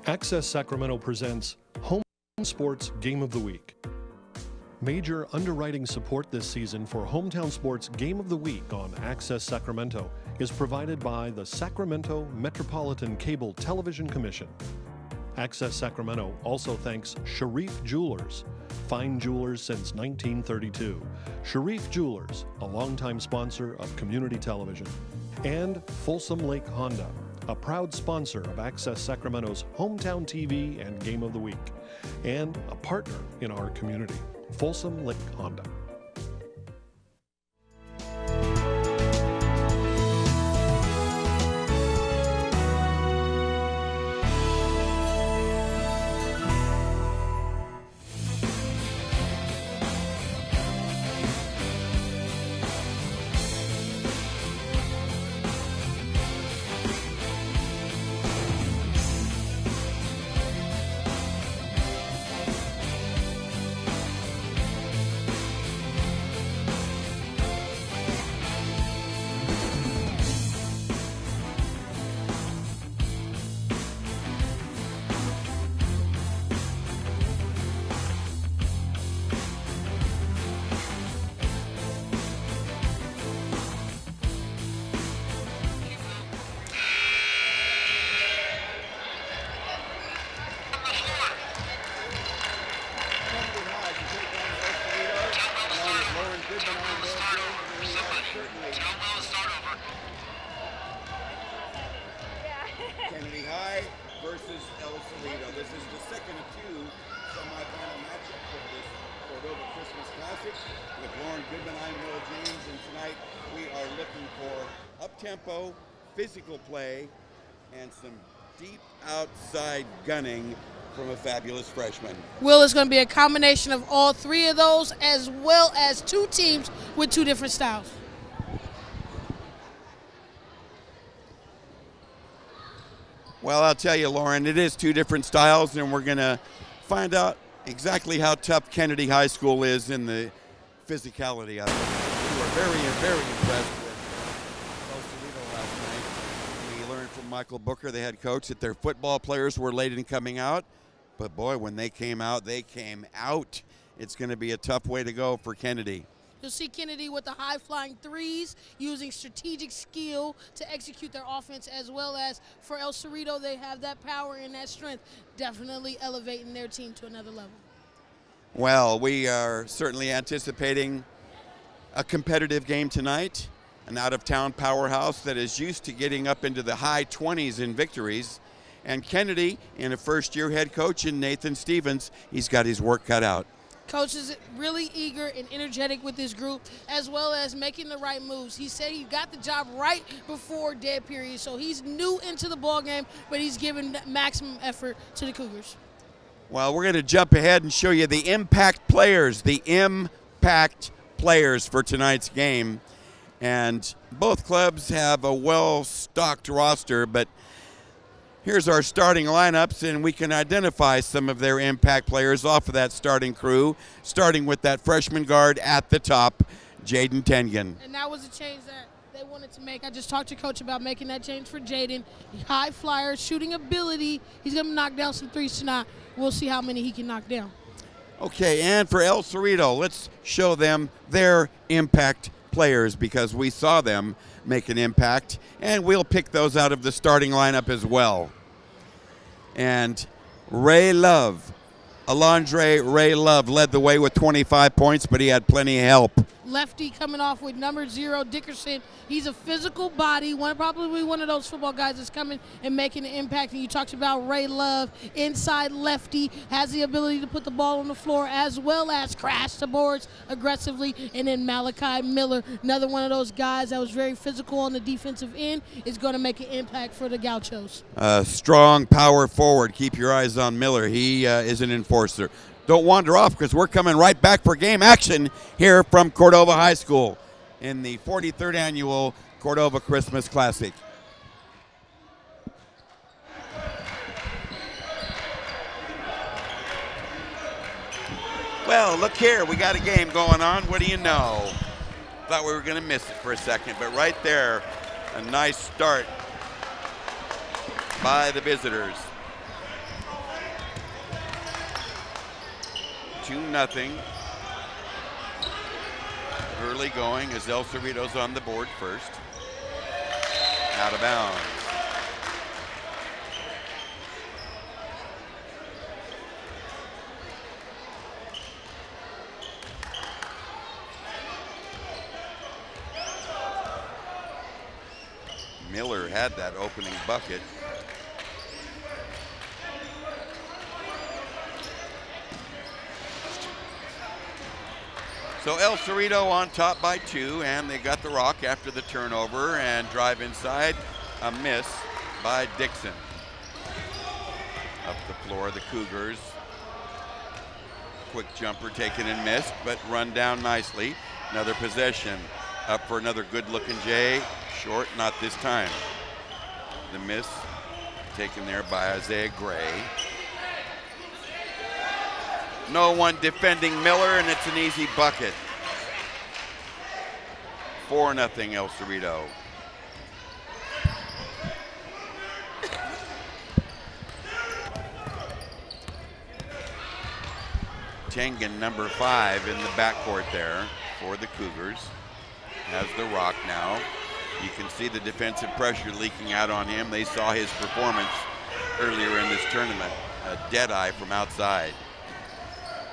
Access Sacramento presents Home Sports Game of the Week. Major underwriting support this season for Hometown Sports Game of the Week on Access Sacramento is provided by the Sacramento Metropolitan Cable Television Commission. Access Sacramento also thanks Sharif Jewelers, fine jewelers since 1932. Sharif Jewelers, a longtime sponsor of community television. And Folsom Lake Honda, a proud sponsor of Access Sacramento's Hometown TV and Game of the Week, and a partner in our community, Folsom Lake Honda. Versus Cerrito. This is the second of two semifinal matchups of this Cordova Christmas Classic. With Lauren Goodman, I'm Will James, and tonight we are looking for up-tempo, physical play, and some deep outside gunning from a fabulous freshman. Will, is going to be a combination of all three of those, as well as two teams with two different styles. Well, I'll tell you, Lauren, it is two different styles, and we're going to find out exactly how tough Kennedy High School is in the physicality of it. We were very impressed with Cerrito last night. We learned from Michael Booker, the head coach, that their football players were late in coming out. But, boy, when they came out, they came out. It's going to be a tough way to go for Kennedy. You'll see Kennedy with the high-flying threes, using strategic skill to execute their offense, as well as for El Cerrito, they have that power and that strength, definitely elevating their team to another level. Well, we are certainly anticipating a competitive game tonight, an out-of-town powerhouse that is used to getting up into the high 20s in victories. And Kennedy, in a first-year head coach in Nathan Stevens, he's got his work cut out. Coach is really eager and energetic with this group, as well as making the right moves. He said he got the job right before dead period, so he's new into the ball game, but he's giving maximum effort to the Cougars. Well, we're going to jump ahead and show you the impact players for tonight's game. And both clubs have a well-stocked roster, but here's our starting lineups, and we can identify some of their impact players off of that starting crew, starting with that freshman guard at the top, Jaden Tengen. And that was a change that they wanted to make. I just talked to Coach about making that change for Jaden. High flyer, shooting ability. He's going to knock down some threes tonight. We'll see how many he can knock down. Okay, and for El Cerrito, let's show them their impact players, because we saw them make an impact, and we'll pick those out of the starting lineup as well. And Ray Love, Alondre Ray Love, led the way with 25 points, but he had plenty of help. Lefty coming off with number 0, Dickerson. He's a physical body, probably one of those football guys that's coming and making an impact. And you talked about Ray Love, inside lefty, has the ability to put the ball on the floor as well as crash the boards aggressively. And then Malachi Miller, another one of those guys that was very physical on the defensive end, is going to make an impact for the Gauchos. Strong power forward. Keep your eyes on Miller. He is an enforcer. Don't wander off, because we're coming right back for game action here from Cordova High School in the 43rd annual Cordova Christmas Classic. Well, look here, we got a game going on. What do you know? Thought we were going to miss it for a second, but right there, a nice start by the visitors. 2-0. Early going as El Cerrito's on the board first. Out of bounds. Miller had that opening bucket. So El Cerrito on top by 2, and they got the rock after the turnover and drive inside. A miss by Dixon. Up the floor, the Cougars. Quick jumper taken and missed, but run down nicely. Another possession. Up for another good-looking Jay. Short, not this time. The miss taken there by Isaiah Gray. No one defending Miller, and it's an easy bucket. 4-0 El Cerrito. Tengen, number 5, in the backcourt there for the Cougars. Has the rock now. You can see the defensive pressure leaking out on him. They saw his performance earlier in this tournament. A dead eye from outside.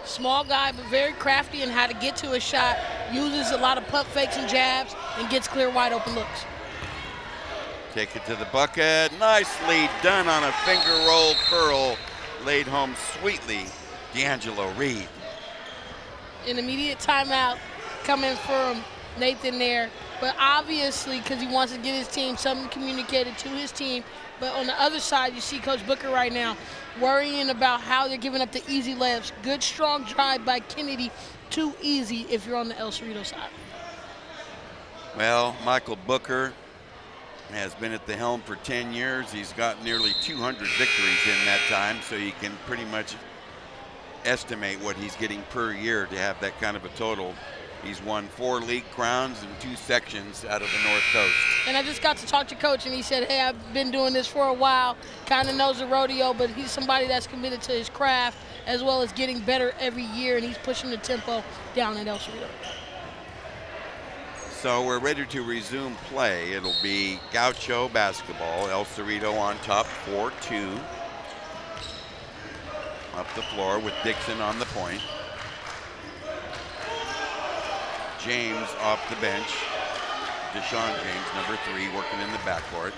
Small guy, but very crafty in how to get to a shot. Uses a lot of pump fakes and jabs and gets clear wide open looks. Take it to the bucket. Nicely done on a finger roll curl. Laid home sweetly. D'Angelo Reed. An immediate timeout coming from Nathan there. But obviously, because he wants to get his team something communicated to his team. But on the other side, you see Coach Booker right now worrying about how they're giving up the easy layups. Good, strong drive by Kennedy. Too easy if you're on the El Cerrito side. Well, Michael Booker has been at the helm for 10 years. He's got nearly 200 victories in that time, so you can pretty much estimate what he's getting per year to have that kind of a total. He's won 4 league crowns and 2 sections out of the North Coast. And I just got to talk to Coach, and he said, hey, I've been doing this for a while, kind of knows the rodeo, but he's somebody that's committed to his craft as well as getting better every year, and he's pushing the tempo down at El Cerrito. So we're ready to resume play. It'll be Gaucho basketball. El Cerrito on top, 4-2. Up the floor with Dixon on the point. James off the bench. Deshaun James, number 3, working in the backcourt.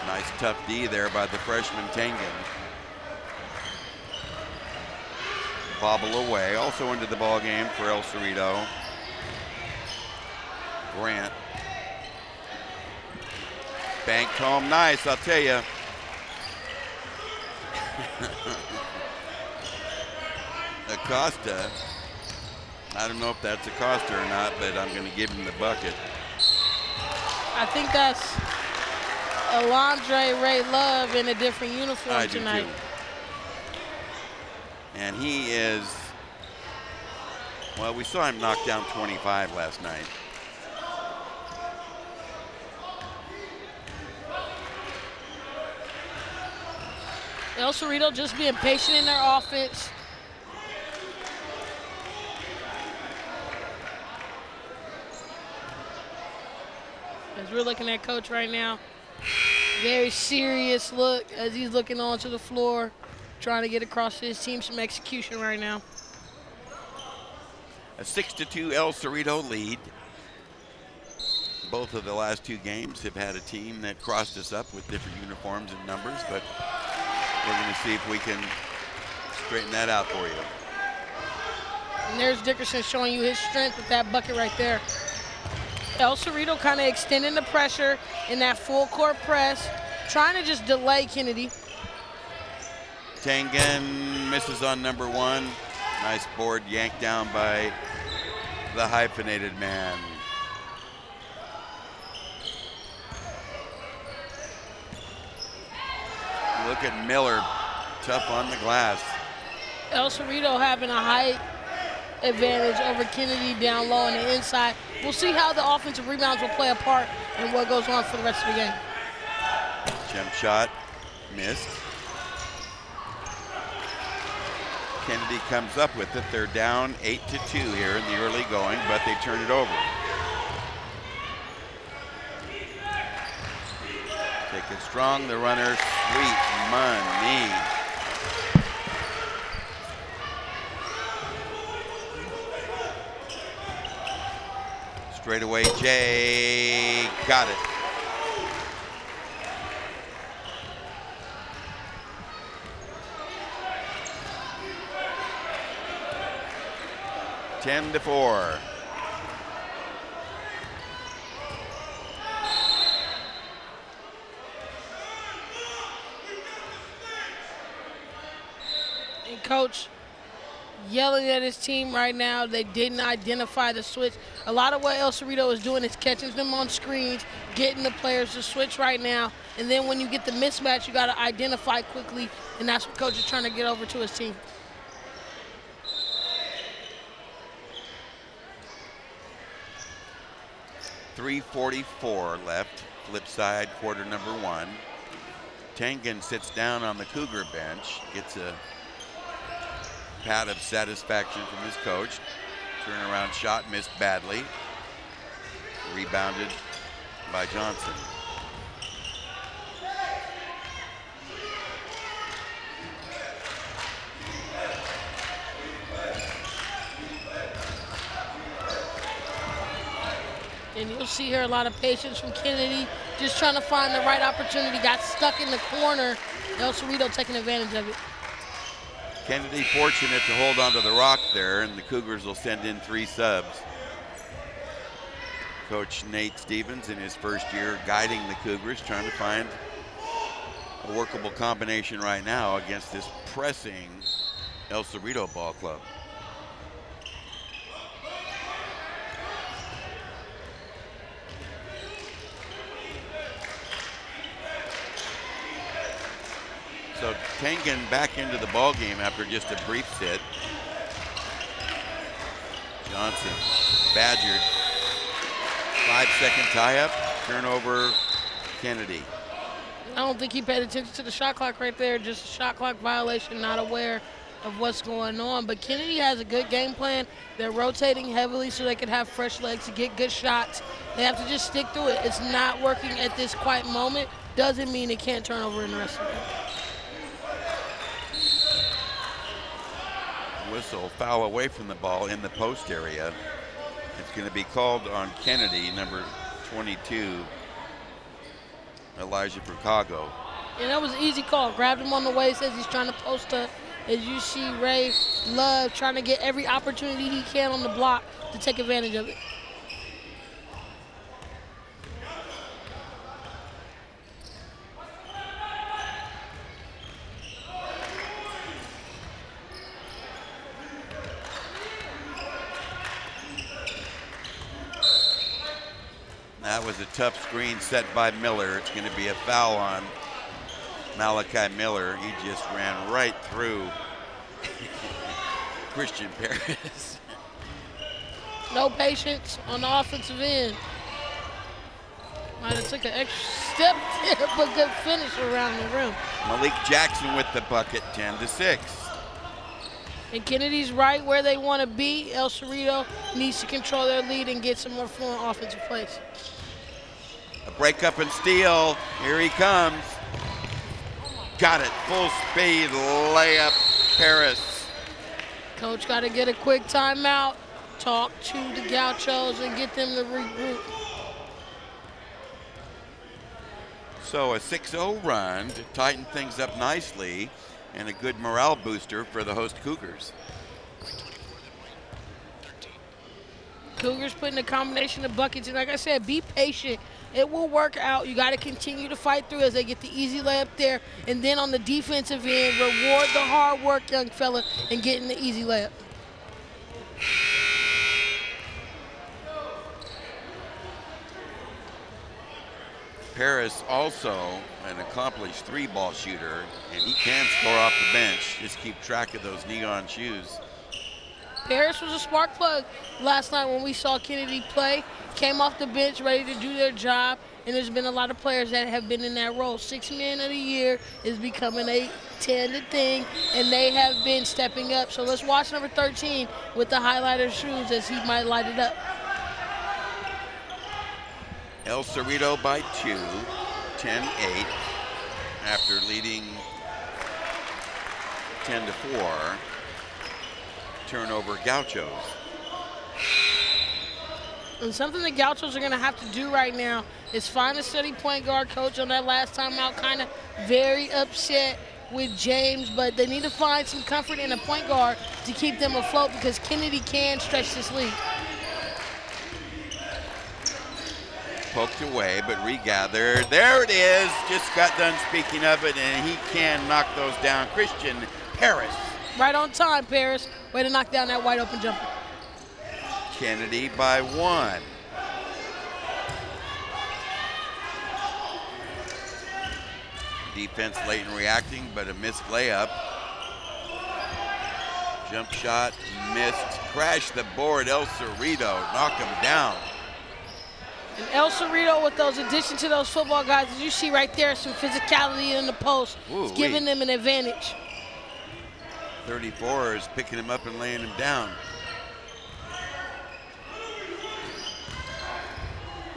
Nice tough D there by the freshman Tengen. Bobble away, also into the ball game for El Cerrito. Grant. Banked home nice, I'll tell you. Acosta. I don't know if that's Acosta or not, but I'm going to give him the bucket. I think that's Alondre Ray Love in a different uniform tonight. Too. And he is, well, we saw him knock down 25 last night. El Cerrito just being patient in their offense. As we're looking at Coach right now, very serious look as he's looking onto the floor, trying to get across to his team some execution right now. A 6-2 El Cerrito lead. Both of the last 2 games have had a team that crossed us up with different uniforms and numbers, but we're going to see if we can straighten that out for you. And there's Dickerson showing you his strength with that bucket right there. El Cerrito kind of extending the pressure in that full court press, trying to just delay Kennedy. Tengen misses on number 1. Nice board yanked down by the hyphenated man. Look at Miller, tough on the glass. El Cerrito having a height advantage over Kennedy down low on the inside. We'll see how the offensive rebounds will play a part in what goes on for the rest of the game. Jump shot, missed. Kennedy comes up with it. They're down 8-2 here in the early going, but they turn it over. Take it strong, the runner, sweet money. Straight away, Jay got it. Ten to 4. And Coach yelling at his team right now. They didn't identify the switch. A lot of what El Cerrito is doing is catching them on screens, getting the players to switch right now. And then when you get the mismatch, you got to identify quickly, and that's what Coach is trying to get over to his team. .344 left, flip side, quarter number 1. Tengen sits down on the Cougar bench, gets a pat of satisfaction from his coach. Turnaround shot missed badly. Rebounded by Johnson. And you'll see here a lot of patience from Kennedy, just trying to find the right opportunity. Got stuck in the corner. El Cerrito taking advantage of it. Kennedy fortunate to hold onto the rock there, and the Cougars will send in 3 subs. Coach Nate Stevens in his first year guiding the Cougars, trying to find a workable combination right now against this pressing El Cerrito ball club. So Tengen back into the ball game after just a brief sit. Johnson badgered. 5-second tie-up, turnover, Kennedy. I don't think he paid attention to the shot clock right there. Just a shot clock violation, not aware of what's going on. But Kennedy has a good game plan. They're rotating heavily so they can have fresh legs to get good shots. They have to just stick through it. It's not working at this quiet moment. Doesn't mean it can't turn over in the rest of the game. Whistle, foul away from the ball in the post area. It's going to be called on Kennedy, number 22, Elijah Vercago. And that was an easy call. Grabbed him on the waist as he's trying to post up. As you see Ray Love trying to get every opportunity he can on the block to take advantage of it. That was a tough screen set by Miller. It's going to be a foul on Malachi Miller. He just ran right through Christian Paris. No patience on the offensive end. Might have took an extra step there, but good finish around the rim. Malik Jackson with the bucket, 10-6. And Kennedy's right where they want to be. El Cerrito needs to control their lead and get some more fluent offensive plays. A break up and steal. Here he comes. Got it. Full speed layup, Paris. Coach got to get a quick timeout, talk to the Gauchos, and get them to regroup. So a 6-0 run to tighten things up nicely, and a good morale booster for the host Cougars. Cougars putting a combination of buckets, and like I said, be patient. It will work out. You got to continue to fight through as they get the easy layup there, and then on the defensive end, reward the hard work, young fella, and getting the easy layup. Paris also an accomplished 3-ball shooter, and he can score off the bench. Just keep track of those neon shoes. Paris was a spark plug last night when we saw Kennedy play. Came off the bench ready to do their job, and there's been a lot of players that have been in that role. 6 Man of the Year is becoming a tended thing, and they have been stepping up. So let's watch number 13 with the highlighter shoes as he might light it up. El Cerrito by 2, 10-8, after leading 10-4. Turnover Gauchos. And something the Gauchos are going to have to do right now is find a steady point guard. Coach on that last time out kind of very upset with James, but they need to find some comfort in a point guard to keep them afloat because Kennedy can stretch this lead. Poked away, but regathered. There it is. Just got done speaking of it, and he can knock those down. Christian Harris. Right on time, Paris. Way to knock down that wide open jumper. Kennedy by 1. Defense late in reacting, but a missed layup. Jump shot missed. Crashed the board. El Cerrito knock him down. And El Cerrito, with those additions to those football guys, as you see right there, some physicality in the post. It's giving them an advantage. 34 is picking him up and laying him down.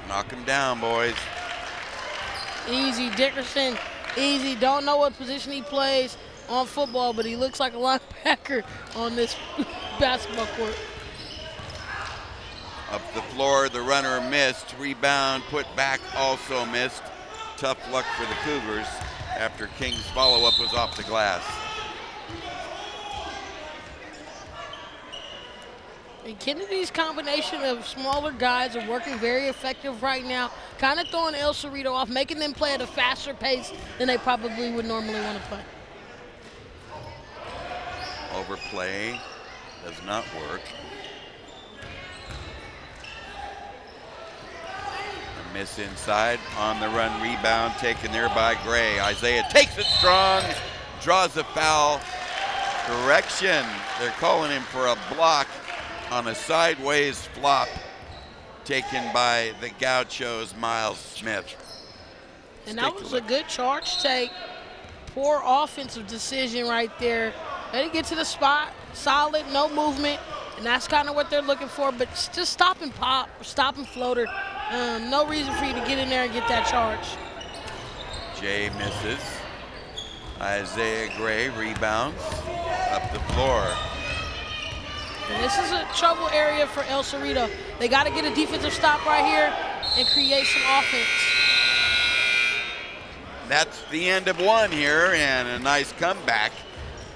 Knock him down, boys. Easy, Dickerson. Easy. Don't know what position he plays on football, but he looks like a linebacker on this basketball court. Up the floor, the runner missed. Rebound, put back, also missed. Tough luck for the Cougars after King's follow-up was off the glass. And Kennedy's combination of smaller guys are working very effective right now, kind of throwing El Cerrito off, making them play at a faster pace than they probably would normally want to play. Overplay does not work. A miss inside, on the run rebound taken there by Gray. Isaiah takes it strong, draws a foul. Correction, they're calling him for a block on a sideways flop taken by the Gauchos, Miles Smith. And that was a good charge take. Poor offensive decision right there. They didn't get to the spot, solid, no movement, and that's kind of what they're looking for, but just stop and pop, stop and floater. No reason for you to get in there and get that charge. Jay misses. Isaiah Gray rebounds up the floor. And this is a trouble area for El Cerrito. They got to get a defensive stop right here and create some offense. That's the end of one here, and a nice comeback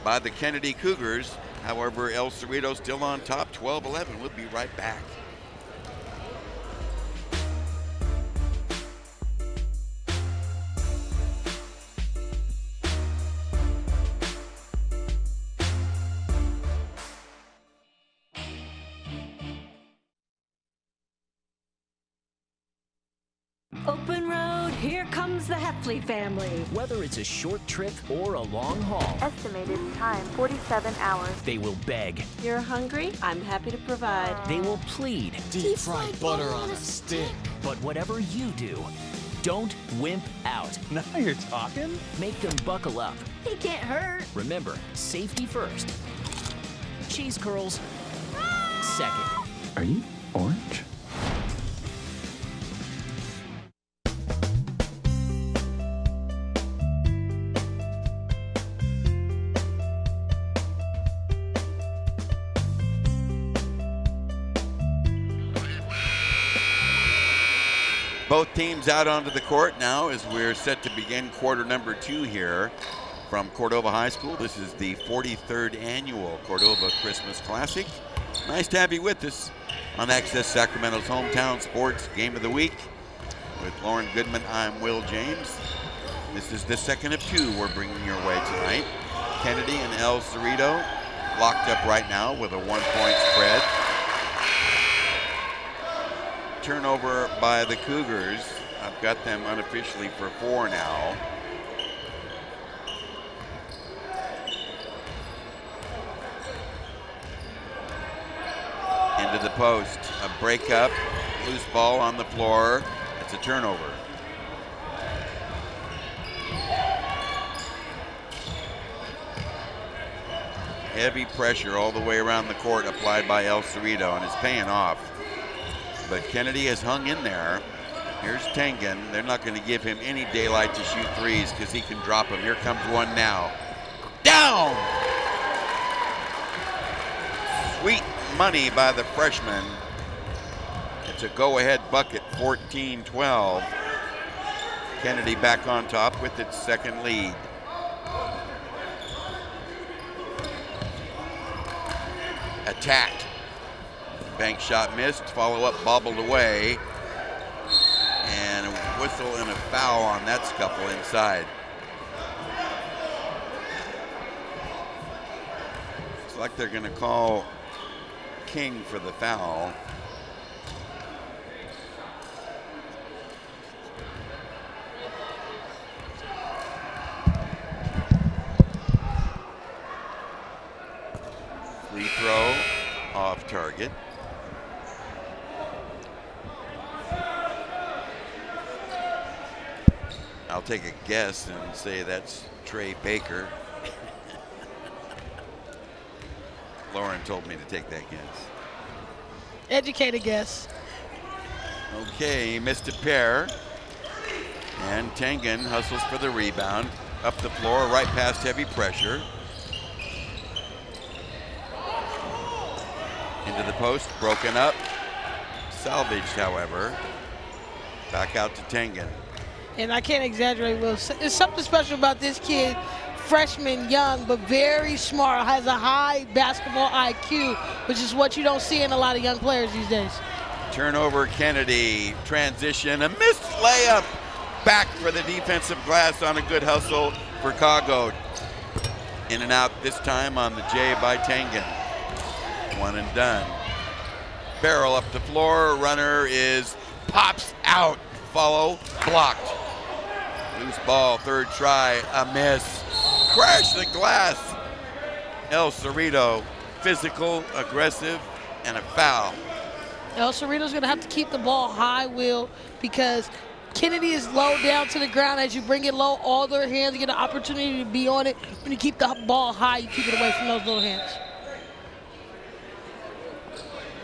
by the Kennedy Cougars. However, El Cerrito still on top, 12-11. We'll be right back. Open road, here comes the Heffley family. Whether it's a short trip or a long haul. Estimated time, 47 hours. They will beg. You're hungry? I'm happy to provide. They will plead. Deep fried butter on a stick. But whatever you do, don't wimp out. Now you're talking? Make them buckle up. He can't hurt. Remember, safety first. Cheese curls second. Are you orange? Both teams out onto the court now as we're set to begin quarter number 2 here from Cordova High School. This is the 43rd annual Cordova Christmas Classic. Nice to have you with us on Access Sacramento's hometown sports game of the week. With Lauren Goodman, I'm Will James. This is the second of 2 we're bringing your way tonight. Kennedy and El Cerrito locked up right now with a 1-point spread. Turnover by the Cougars. I've got them unofficially for 4 now. Into the post, a breakup, loose ball on the floor. It's a turnover. Heavy pressure all the way around the court applied by El Cerrito, and it's paying off. But Kennedy has hung in there. Here's Tengen. They're not going to give him any daylight to shoot threes because he can drop them. Here comes one now. Down! Sweet money by the freshman. It's a go-ahead bucket, 14-12. Kennedy back on top with its second lead. Attacked. Bank shot missed, follow-up bobbled away. And a whistle and a foul on that scuffle inside. Looks like they're gonna call King for the foul. Free throw off target. I'll take a guess and say that's Trey Baker. Lauren told me to take that guess. Educated guess. Okay, he missed a pair. And Tengen hustles for the rebound. Up the floor, right past heavy pressure. Into the post, broken up. Salvaged, however. Back out to Tengen. And I can't exaggerate, Will. There's something special about this kid. Freshman, young, but very smart, has a high basketball IQ, which is what you don't see in a lot of young players these days. Turnover, Kennedy, transition, a missed layup. Back for the defensive glass on a good hustle for Kago. In and out this time on the J by Tengen. One and done. Barrel up the floor, runner pops out. Follow, blocked. Loose ball, third try, a miss. Crash the glass. El Cerrito, physical, aggressive, and a foul. El Cerrito's gonna have to keep the ball high, Will, because Kennedy is low down to the ground. As you bring it low, all their hands get an opportunity to be on it. When you keep the ball high, you keep it away from those little hands.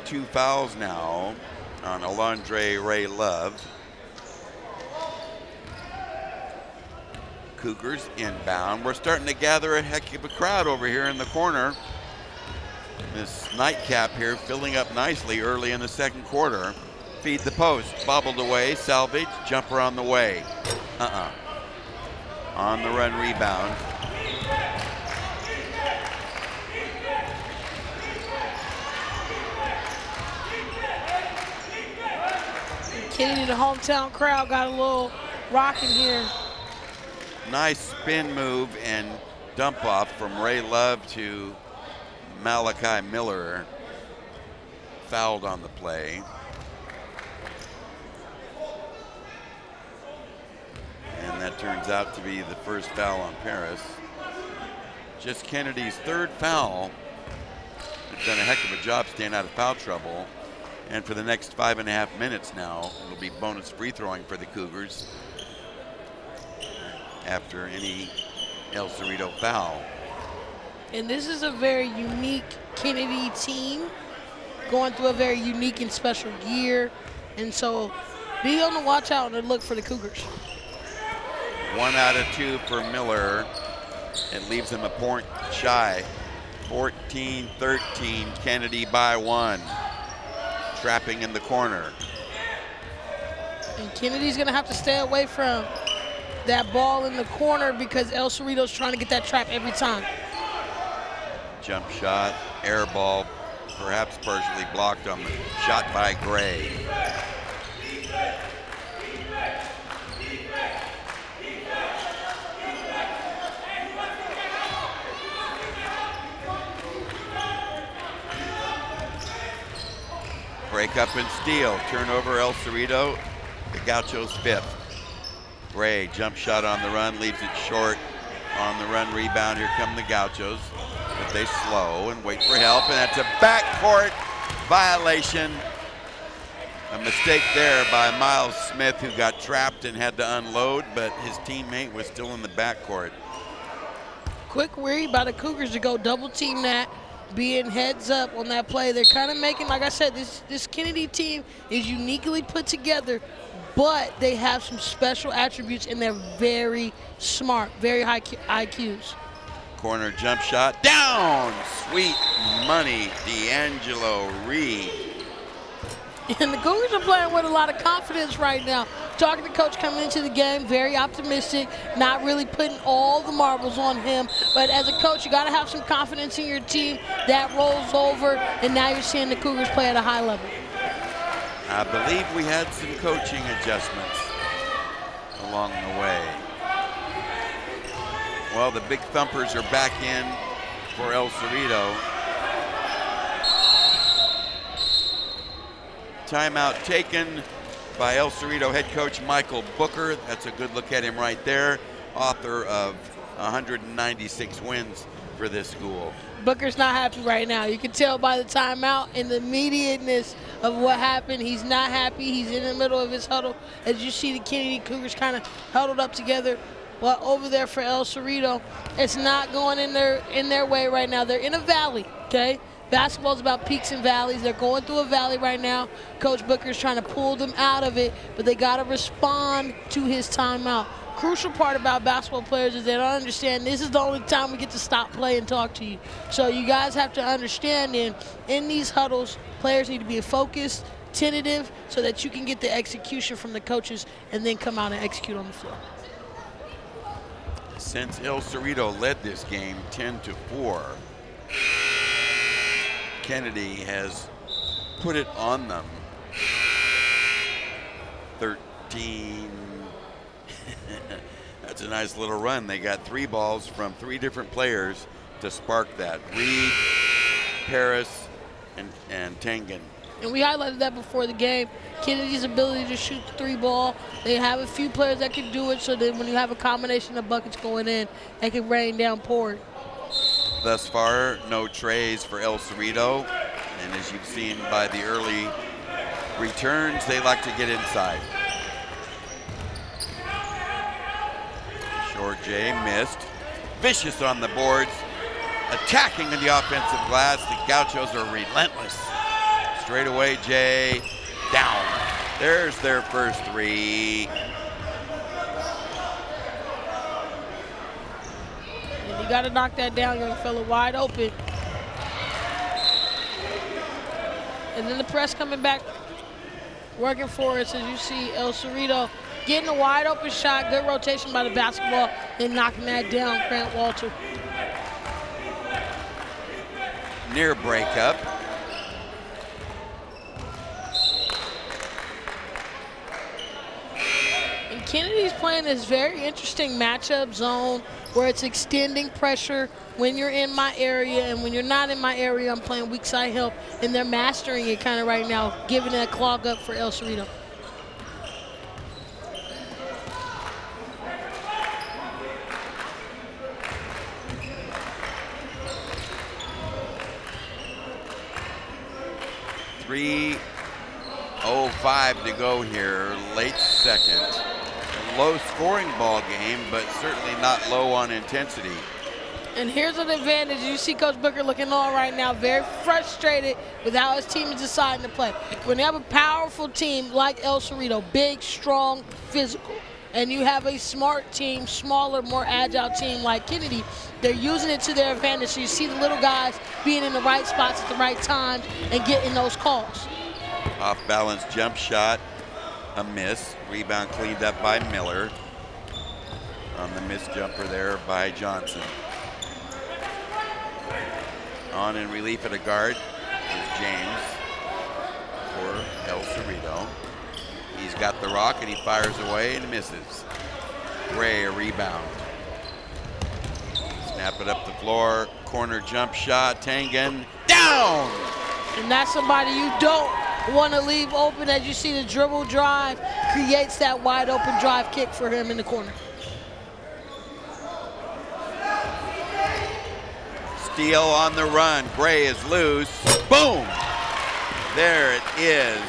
2 fouls now on Alondre Ray Love. Cougars inbound. We're starting to gather a heck of a crowd over here in the corner. This nightcap here filling up nicely early in the second quarter. Feed the post, bobbled away, salvage, jumper on the way. On the run rebound. Kennedy, the hometown crowd, got a little rocking here. Nice spin move and dump off from Ray Love to Malachi Miller. Fouled on the play. And that turns out to be the first foul on Paris. Just Kennedy's third foul. He's done a heck of a job staying out of foul trouble. And for the next 5.5 minutes now, it'll be bonus free throwing for the Cougars after any El Cerrito foul. And this is a very unique Kennedy team going through a very unique and special year. And so be on the watch out and look for the Cougars. 1 out of 2 for Miller. It leaves him a point shy. 14-13, Kennedy by 1. Trapping in the corner. And Kennedy's gonna have to stay away from that ball in the corner because El Cerrito's trying to get that trap every time. Jump shot, air ball, perhaps partially blocked on the shot by Gray. Break up and steal, turnover El Cerrito, the Gauchos 5th. Gray, jump shot on the run, leaves it short on the run rebound. Here come the Gauchos, but they slow and wait for help, and that's a backcourt violation. A mistake there by Miles Smith, who got trapped and had to unload, but his teammate was still in the backcourt. quick read by the Cougars to go double team that, being heads up on that play. They're kind of making, like I said, this Kennedy team is uniquely put together, but they have some special attributes and they're very smart, very high IQs. Corner jump shot, down! Sweet money, D'Angelo Reed. And the Cougars are playing with a lot of confidence right now. Talking to coach coming into the game, very optimistic, not really putting all the marbles on him. But as a coach, you got to have some confidence in your team. That rolls over, and now you're seeing the Cougars play at a high level. I believe we had some coaching adjustments along the way. Well, the big thumpers are back in for El Cerrito. Timeout taken by El Cerrito head coach Michael Booker. That's a good look at him right there. Author of 196 wins for this school. Booker's not happy right now. You can tell by the timeout and the immediateness of what happened. He's not happy. He's in the middle of his huddle. As you see the Kennedy Cougars kind of huddled up together. Well, over there for El Cerrito, it's not going in their way right now. They're in a valley, okay? Basketball is about peaks and valleys. They're going through a valley right now. Coach Booker's trying to pull them out of it, but they got to respond to his timeout. Crucial part about basketball players is they don't understand this is the only time we get to stop play and talk to you. So you guys have to understand in these huddles, players need to be focused, tentative, so that you can get the execution from the coaches and then come out and execute on the floor. Since El Cerrito led this game 10-4, Kennedy has put it on them. 13. That's a nice little run. They got 3 balls from 3 different players to spark that. Reed, Paris, and Tangen. And we highlighted that before the game. Kennedy's ability to shoot the 3-ball. They have a few players that can do it, so that when you have a combination of buckets going in, they can rain down pouring. Thus far, no trays for El Cerrito. And as you've seen by the early returns, they like to get inside. Short J missed. Vicious on the boards. Attacking in the offensive glass. The Gauchos are relentless. Straight away, Jay, down. There's their first 3. And you got to knock that down, young fella, wide open. And then the press coming back, working for us as you see El Cerrito getting a wide open shot, good rotation by the basketball, and knocking that down, Grant Walter. Near breakup. Kennedy's playing this very interesting matchup zone where it's extending pressure when you're in my area, and when you're not in my area, I'm playing weak side help, and they're mastering it kind of right now, giving it a clog up for El Cerrito. .305 to go here, late second. Low scoring ball game, but certainly not low on intensity. And here's an advantage. You see Coach Booker looking on right now, very frustrated with how his team is deciding to play. When you have a powerful team like El Cerrito, big, strong, physical, and you have a smart team, smaller, more agile team like Kennedy, they're using it to their advantage. So you see the little guys being in the right spots at the right times and getting those calls. Off balance jump shot, a miss. Rebound cleaned up by Miller. On the missed jumper there by Johnson. On in relief at a guard is James for El Cerrito. He's got the rock and he fires away and misses. Gray a rebound. Snap it up the floor. Corner jump shot. Tangen down. And that's somebody you don't want to leave open. As you see the dribble drive creates that wide open drive kick for him in the corner. Steele on the run. Gray is loose. Boom. There it is.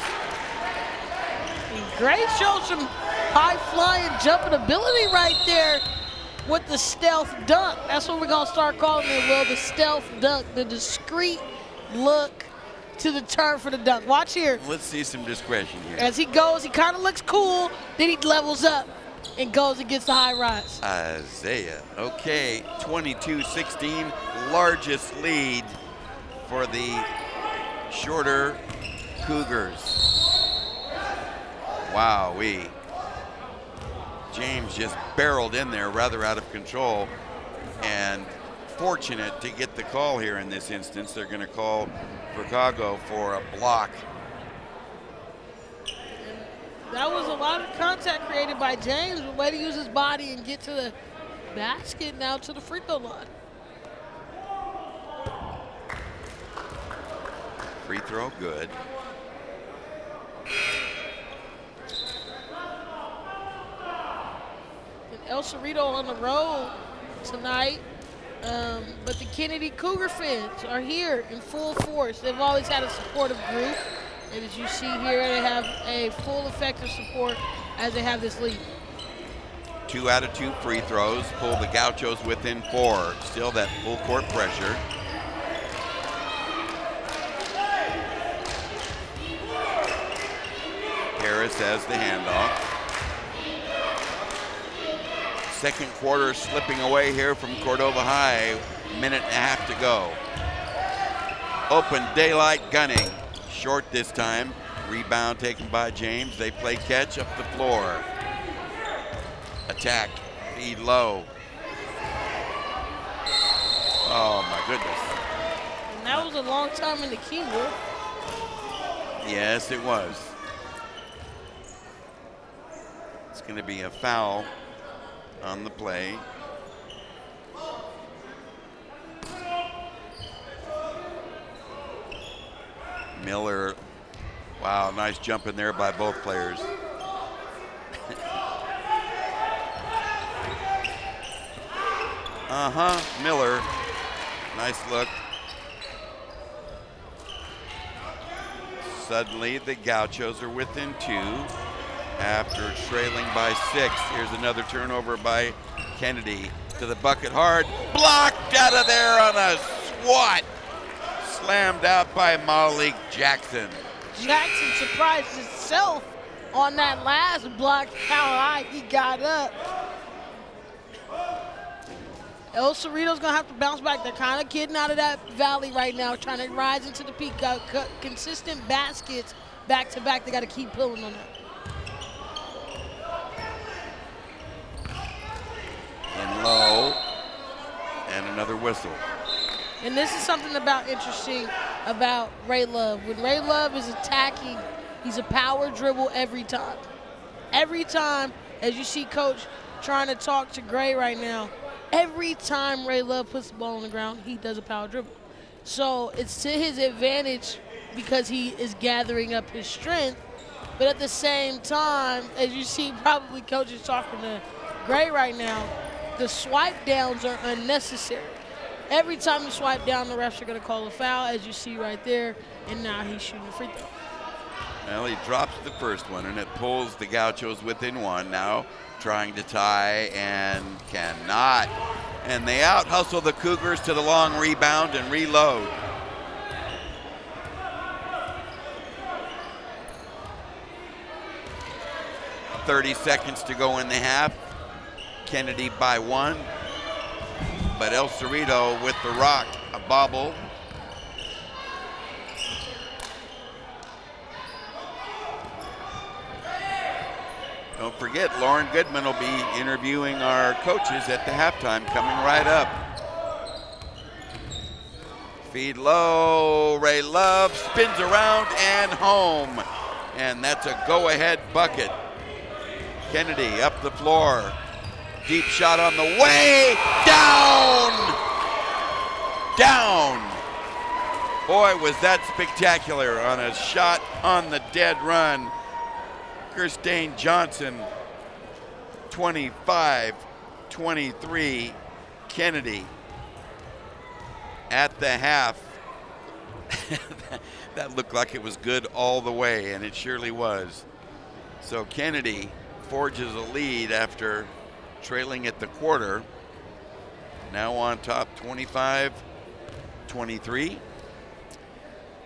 And Gray shows some high flying jumping ability right there. with the stealth dunk. That's what we're going to start calling it, Will, the stealth dunk, the discreet look to the turn for the dunk. Watch here. Let's see some discretion here. As he goes, he kind of looks cool, then he levels up and goes and gets the high rise. Isaiah, okay, 22-16, largest lead for the shorter Cougars. Wowee. James just barreled in there rather out of control, and fortunate to get the call here in this instance. They're going to call Chicago for a block. That was a lot of contact created by James, but way to use his body and get to the basket, now to the free throw line. Free throw, good. And El Cerrito on the road tonight, but the Kennedy Cougar fans are here in full force. They've always had a supportive group, and as you see here, they have a full effective support as they have this lead. 2 out of 2 free throws pull the Gauchos within 4. Still that full court pressure. Harris has the handoff. Second quarter slipping away here from Cordova High. Minute and a half to go. Open daylight gunning. Short this time. Rebound taken by James. They play catch up the floor. Attack. Feed low. Oh my goodness. And that was a long time in the key, Will. Yes, it was. It's going to be a foul on the play. Miller, wow, nice jump in there by both players. Miller, nice look. Suddenly the Gauchos are within 2 after trailing by 6. Here's another turnover by Kennedy to the bucket hard. Blocked out of there on a swat. Slammed out by Malik Jackson. Jackson surprised himself on that last block, how high he got up. El Cerrito's gonna have to bounce back. They're kind of getting out of that valley right now, trying to rise into the peak. Got consistent baskets back to back. They got to keep pulling on that. And low, and another whistle. And this is something interesting about Ray Love. When Ray Love is attacking, he's a power dribble every time. Every time, as you see Coach trying to talk to Gray right now, every time Ray Love puts the ball on the ground, he does a power dribble. So it's to his advantage because he is gathering up his strength. But at the same time, as you see probably Coach is talking to Gray right now, the swipe downs are unnecessary. Every time you swipe down, the refs are going to call a foul, as you see right there, and now he's shooting a free throw. Well, he drops the first one, and it pulls the Gauchos within 1. Now trying to tie and cannot. And they out-hustle the Cougars to the long rebound and reload. .30 seconds to go in the half. Kennedy by 1. But El Cerrito with the rock, a bobble. Don't forget, Lauren Goodman will be interviewing our coaches at the halftime, coming right up. Feed low, Ray Love spins around and home. And that's a go-ahead bucket. Kennedy up the floor. Deep shot on the way, down! Down! Boy, was that spectacular on a shot on the dead run. Kirstane Johnson, 25-23, Kennedy at the half. That looked like it was good all the way, and it surely was. So Kennedy forges a lead after trailing at the quarter. Now on top 25-23.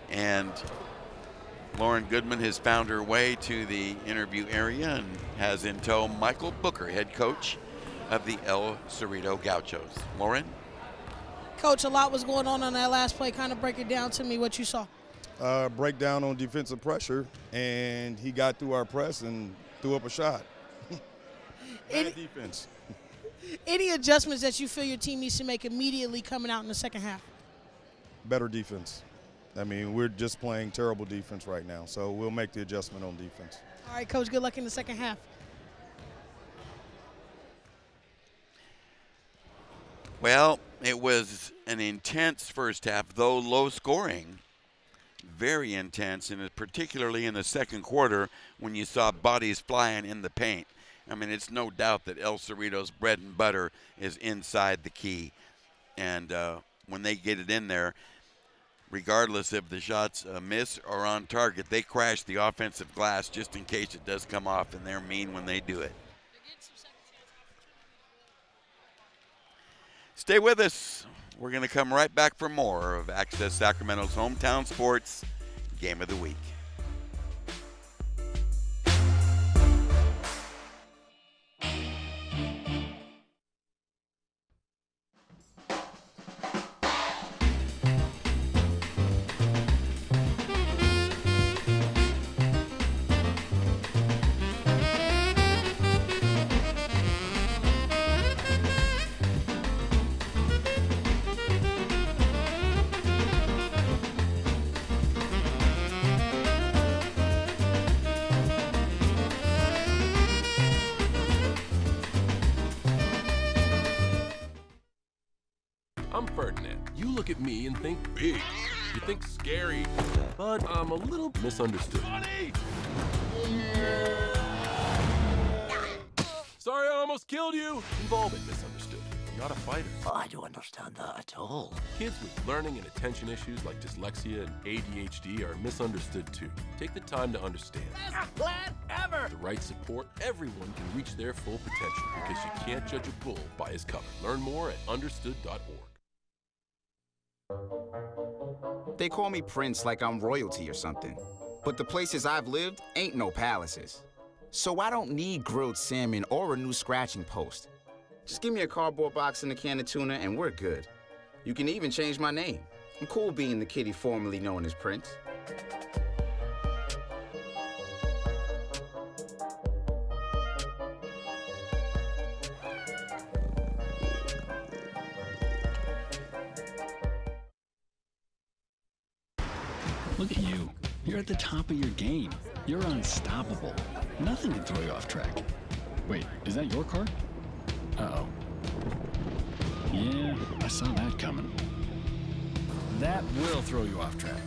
And Lauren Goodman has found her way to the interview area and has in tow Michael Booker, head coach of the El Cerrito Gauchos. Lauren? Coach, a lot was going on that last play. Kind of break it down to me what you saw. Breakdown on defensive pressure, and he got through our press and threw up a shot. Bad defense. Any adjustments that you feel your team needs to make immediately coming out in the second half? Better defense. I mean, we're just playing terrible defense right now, so we'll make the adjustment on defense. All right, Coach, good luck in the second half. Well, it was an intense first half, though low scoring. Very intense, and particularly in the second quarter when you saw bodies flying in the paint. I mean, it's no doubt that El Cerrito's bread and butter is inside the key. And when they get it in there, regardless if the shots miss or on target, they crash the offensive glass just in case it does come off, and they're mean when they do it. Stay with us. We're going to come right back for more of Access Sacramento's Hometown Sports Game of the Week. I'm Ferdinand. You look at me and think big. You think scary, but I'm a little misunderstood. Funny! Sorry, I almost killed you. We've all been misunderstood. You're not a fighter. I don't understand that at all. Kids with learning and attention issues like dyslexia and ADHD are misunderstood too. Take the time to understand. Best plan ever! With the right support, everyone can reach their full potential because you can't judge a bull by his cover. Learn more at understood.org. They call me Prince like I'm royalty or something. But the places I've lived ain't no palaces. So I don't need grilled salmon or a new scratching post. Just give me a cardboard box and a can of tuna and we're good. You can even change my name. I'm cool being the kitty formerly known as Prince. Look at you. You're at the top of your game. You're unstoppable. Nothing can throw you off track. Wait, is that your car? Uh-oh. Yeah, I saw that coming. That will throw you off track.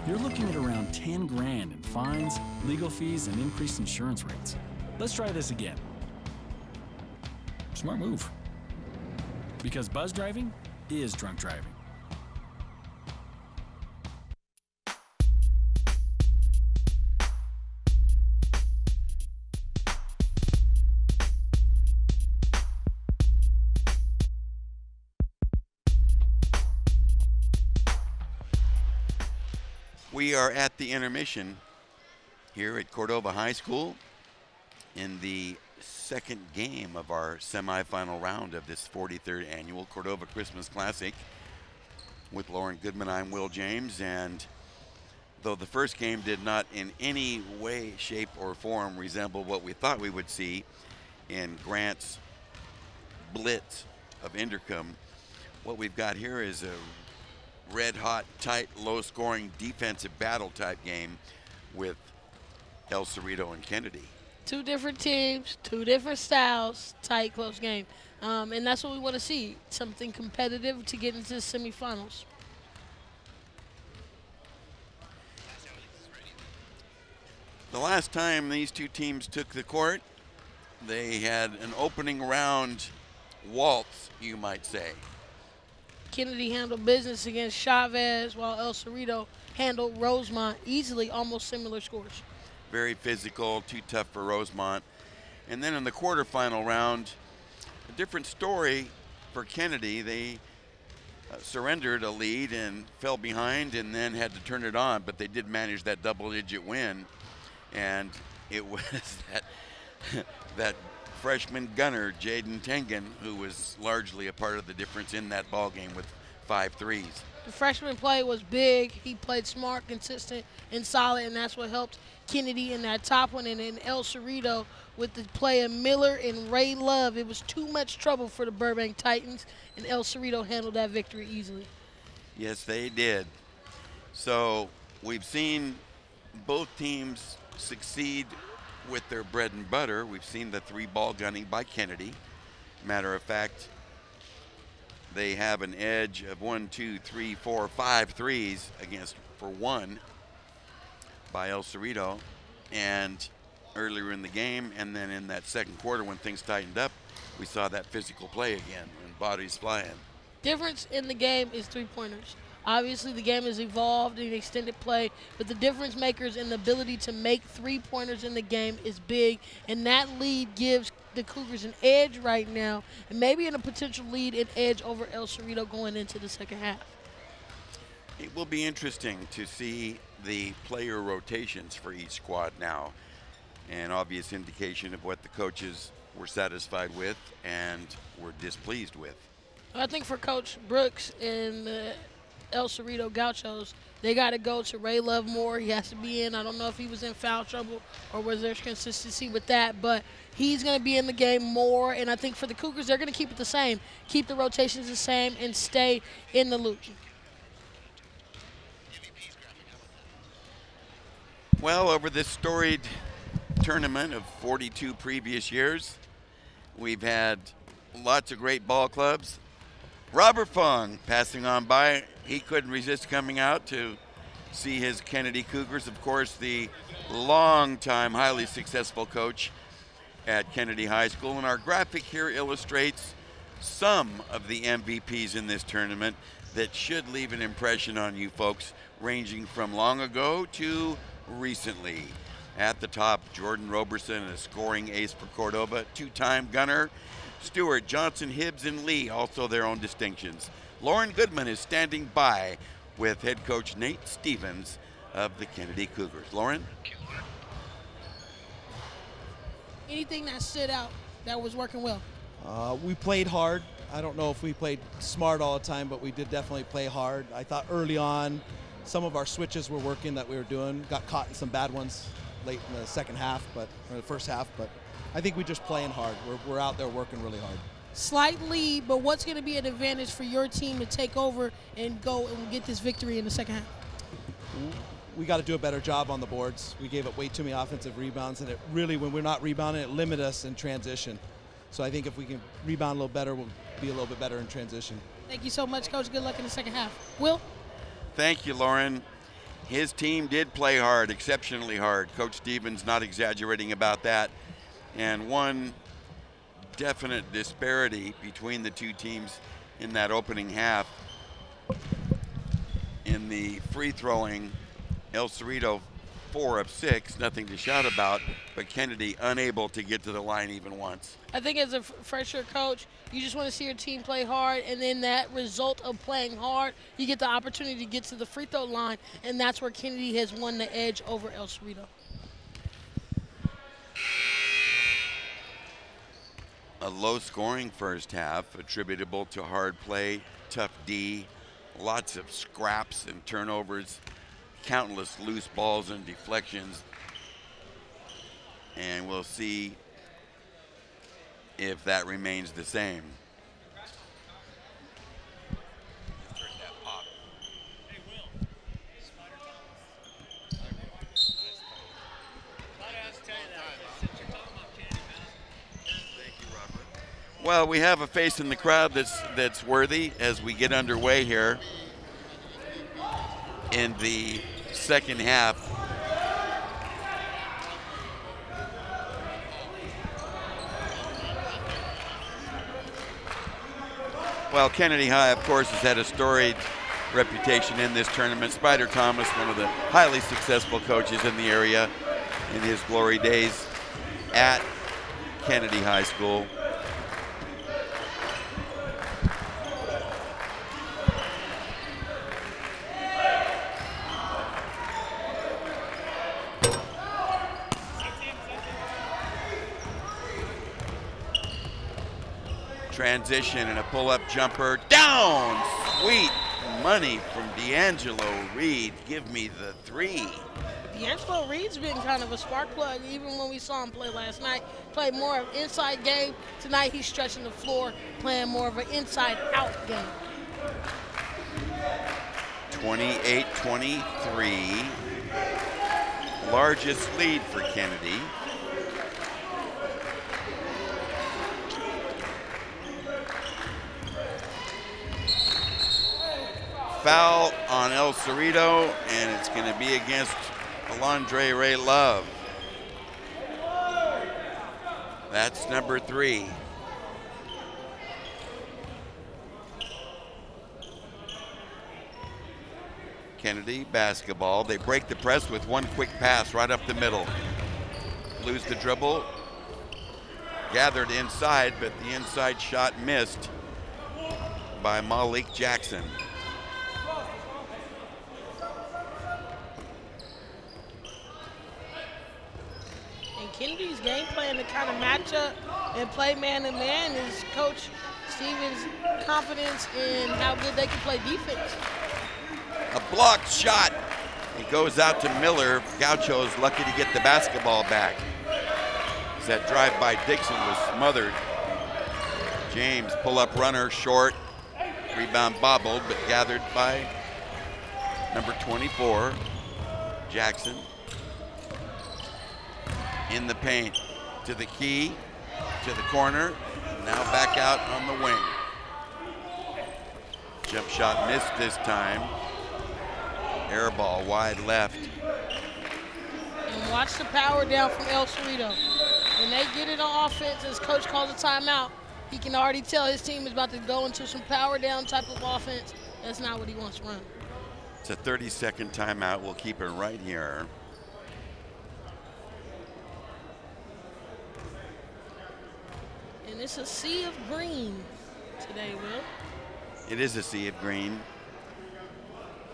You're looking at around 10 grand in fines, legal fees, and increased insurance rates. Let's try this again. Smart move. Because buzz driving is drunk driving. We are at the intermission here at Cordova High School in the second game of our semifinal round of this 43rd annual Cordova Christmas Classic. With Lauren Goodman, I'm Will James, and though the first game did not in any way, shape, or form resemble what we thought we would see in Grant's blitz of Inderkum, what we've got here is a red-hot, tight, low-scoring defensive battle type game with El Cerrito and Kennedy. Two different teams, two different styles, tight, close game. And that's what we want to see, something competitive to get into the semifinals. The last time these two teams took the court, they had an opening round waltz, you might say. Kennedy handled business against Chavez, while El Cerrito handled Rosemont easily, almost similar scores. Very physical, too tough for Rosemont. And then in the quarterfinal round, different story for Kennedy. They surrendered a lead and fell behind and then had to turn it on, but they did manage that double-digit win. And it was that freshman gunner, Jaden Tengen, who was largely a part of the difference in that ball game with 5 threes. The freshman play was big. He played smart, consistent, and solid, and that's what helped Kennedy in that top one. And then El Cerrito with the play of Miller and Ray Love. It was too much trouble for the Burbank Titans, and El Cerrito handled that victory easily. Yes, they did. So we've seen both teams succeed with their bread and butter. We've seen the 3-ball gunning by Kennedy. Matter of fact, they have an edge of 1, 2, 3, 4, 5 threes against for 1 by El Cerrito. And earlier in the game, and then in that second quarter when things tightened up, we saw that physical play again and bodies flying. Difference in the game is 3-pointers. Obviously, the game has evolved in extended play, but the difference makers and the ability to make 3-pointers in the game is big, and that lead gives the Cougars an edge right now, and maybe in a potential lead and edge over El Cerrito going into the second half. It will be interesting to see the player rotations for each squad now, an obvious indication of what the coaches were satisfied with and were displeased with. I think for Coach Brooks and the El Cerrito Gauchos, they got to go to Ray Love more. He has to be in. I don't know if he was in foul trouble or was there consistency with that, but he's going to be in the game more. And I think for the Cougars, they're going to keep it the same, keep the rotations the same, and stay in the loop. Well, over this storied tournament of 42 previous years, we've had lots of great ball clubs. Robert Fung passing on by. He couldn't resist coming out to see his Kennedy Cougars. Of course, the long-time, highly successful coach at Kennedy High School. And our graphic here illustrates some of the MVPs in this tournament that should leave an impression on you folks, ranging from long ago to recently. At the top, Jordan Roberson, a scoring ace for Cordova, 2-time gunner. Stewart, Johnson, Hibbs, and Lee, also their own distinctions. Lauren Goodman is standing by with head coach Nate Stevens of the Kennedy Cougars. Lauren? Anything that stood out that was working well? We played hard. I don't know if we played smart all the time, but we did definitely play hard. I thought early on some of our switches were working that we were doing. Got caught in some bad ones late in the second half, or the first half, but I think we're just playing hard. We're out there working really hard. Slight lead, but what's going to be an advantage for your team to take over and go and get this victory in the second half? We got to do a better job on the boards. We gave up way too many offensive rebounds, and it really, when we're not rebounding, it limits us in transition. So I think if we can rebound a little better, we'll be a little bit better in transition. Thank you so much, Coach. Good luck in the second half. Will? Thank you, Lauren. His team did play hard, exceptionally hard. Coach Stevens not exaggerating about that. And one definite disparity between the two teams in that opening half. In the free throwing, El Cerrito 4 of 6, nothing to shout about, but Kennedy unable to get to the line even once. I think as a fresher coach, you just want to see your team play hard, and then that result of playing hard, you get the opportunity to get to the free throw line, and that's where Kennedy has won the edge over El Cerrito. A low-scoring first half attributable to hard play, tough D, lots of scraps and turnovers, countless loose balls and deflections. And we'll see if that remains the same. Well, we have a face in the crowd that's worthy as we get underway here in the second half. Well, Kennedy High, of course, has had a storied reputation in this tournament. Spider Thomas, one of the highly successful coaches in the area in his glory days at Kennedy High School. Transition and a pull-up jumper. Down! Sweet money from D'Angelo Reed. Give me the 3. D'Angelo Reed's been kind of a spark plug, even when we saw him play last night. Played more of an inside game. Tonight he's stretching the floor, playing more of an inside-out game. 28-23. Largest lead for Kennedy. Foul on El Cerrito, and it's going to be against Alondre Ray Love. That's number 3. Kennedy basketball. They break the press with one quick pass right up the middle. Lose the dribble. Gathered inside, but the inside shot missed by Malik Jackson. Kennedy's game plan to kind of match up and play man-to-man is Coach Stevens' confidence in how good they can play defense. A blocked shot. It goes out to Miller. Gauchos lucky to get the basketball back. As that drive by Dixon was smothered. James, pull-up runner, short. Rebound bobbled, but gathered by number 24, Jackson. In the paint, to the key, to the corner, now back out on the wing. Jump shot missed this time. Air ball wide left. And watch the power down from El Cerrito. When they get it on offense, as coach calls a timeout, he can already tell his team is about to go into some power down type of offense. That's not what he wants to run. It's a 30-second timeout. We'll keep it right here. And it's a sea of green today, Will. It is a sea of green.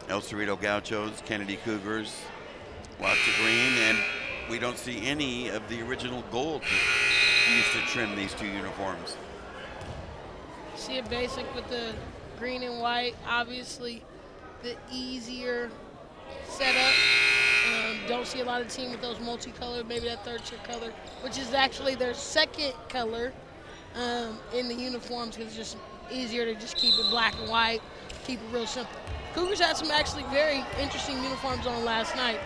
El Cerrito Gauchos, Kennedy Cougars, lots of green, and we don't see any of the original gold used to trim these two uniforms. See it basic with the green and white, obviously the easier setup. Don't see a lot of team with those multicolored, maybe that third tier color, which is actually their second color in the uniforms, because it's just easier to just keep it black and white, keep it real simple. Cougars had some actually very interesting uniforms on last night.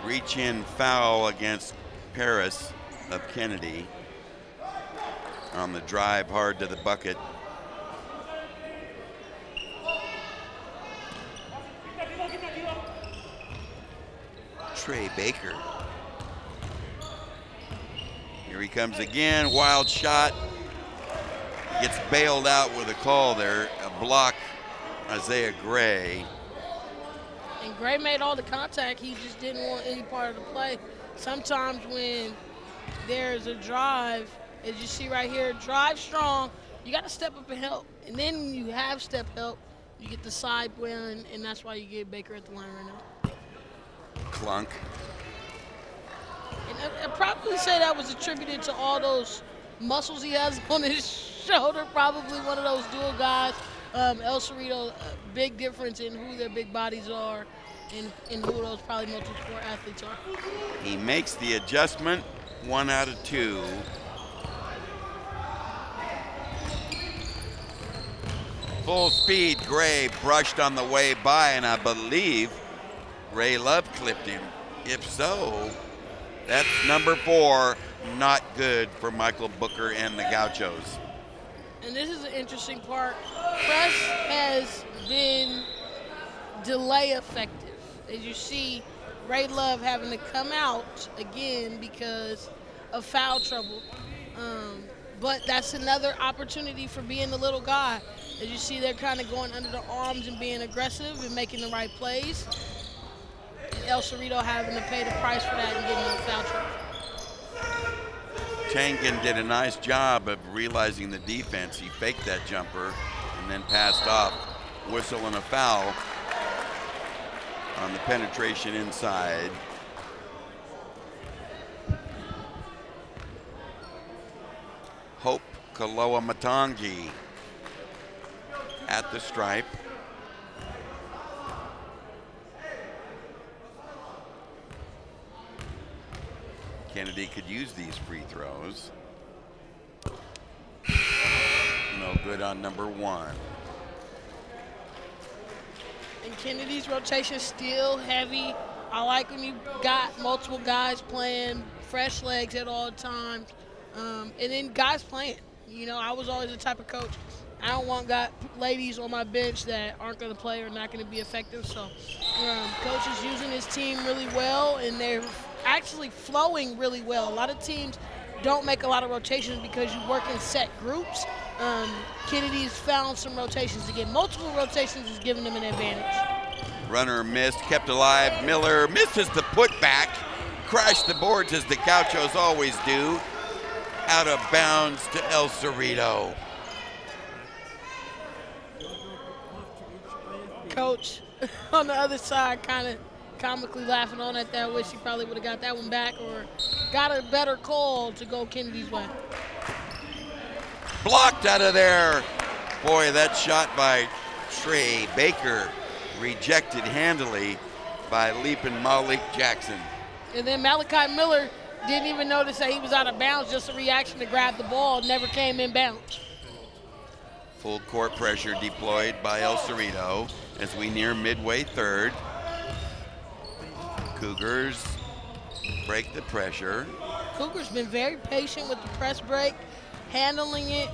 Reach in foul against Paris of Kennedy on the drive hard to the bucket. Trey Baker. Here he comes again, wild shot. Gets bailed out with a call there, a block, Isaiah Gray. And Gray made all the contact, he just didn't want any part of the play. Sometimes when there's a drive, as you see right here, drive strong, you gotta step up and help. And then you have step help, you get the side win, and that's why you get Baker at the line right now. Clunk. And I'd probably say that was attributed to all those muscles he has on his shoulder, probably one of those dual guys. El Cerrito, big difference in who their big bodies are and who those probably multi-sport athletes are. He makes the adjustment, 1 out of 2. Full speed, Gray brushed on the way by, and I believe Ray Love clipped him. If so, that's number 4, not good for Michael Booker and the Gauchos. And this is an interesting part. Press has been delay effective. As you see, Ray Love having to come out again because of foul trouble. But that's another opportunity for being the little guy. As you see, they're kind of going under the arms and being aggressive and making the right plays. And El Cerrito having to pay the price for that and getting in foul trouble. Tangen did a nice job of realizing the defense. He faked that jumper and then passed off. Whistle and a foul on the penetration inside. Hope Kaloa Matangi at the stripe. Kennedy could use these free throws. No good on number 1. And Kennedy's rotation still heavy. I like when you got multiple guys playing, fresh legs at all times, and then guys playing. You know, I was always the type of coach, I don't want ladies on my bench that aren't going to play or not going to be effective. So coach is using his team really well, and they're actually flowing really well. A lot of teams don't make a lot of rotations because you work in set groups. Kennedy's found some rotations to get. Multiple rotations is giving them an advantage. Runner missed, kept alive. Miller misses the putback. Crashed the boards as the Gauchos always do. Out of bounds to El Cerrito. Coach on the other side kind of comically laughing on at that. Wish he probably would have got that one back or got a better call to go Kennedy's way. Blocked out of there. Boy, that shot by Trey Baker rejected handily by leaping Malik Jackson. And then Malachi Miller didn't even notice that he was out of bounds, just a reaction to grab the ball, never came in bounds. Full court pressure deployed by El Cerrito as we near midway third. Cougars break the pressure. Cougars been very patient with the press break, handling it.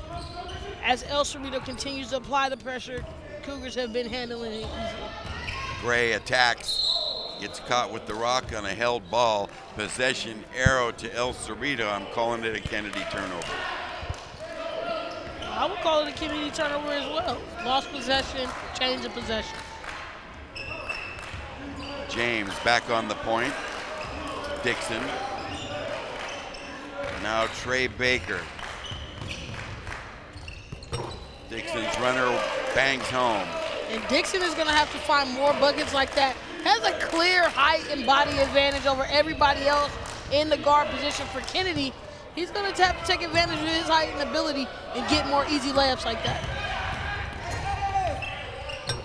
As El Cerrito continues to apply the pressure, Cougars have been handling it easily. Gray attacks, gets caught with the rock on a held ball. Possession arrow to El Cerrito. I'm calling it a Kennedy turnover. I would call it a Kennedy turnover as well. Lost possession, change of possession. James back on the point. Dixon. Now Trey Baker. Dixon's runner bangs home. And Dixon is going to have to find more buckets like that. Has a clear height and body advantage over everybody else in the guard position for Kennedy. He's going to have to take advantage of his height and ability and get more easy layups like that.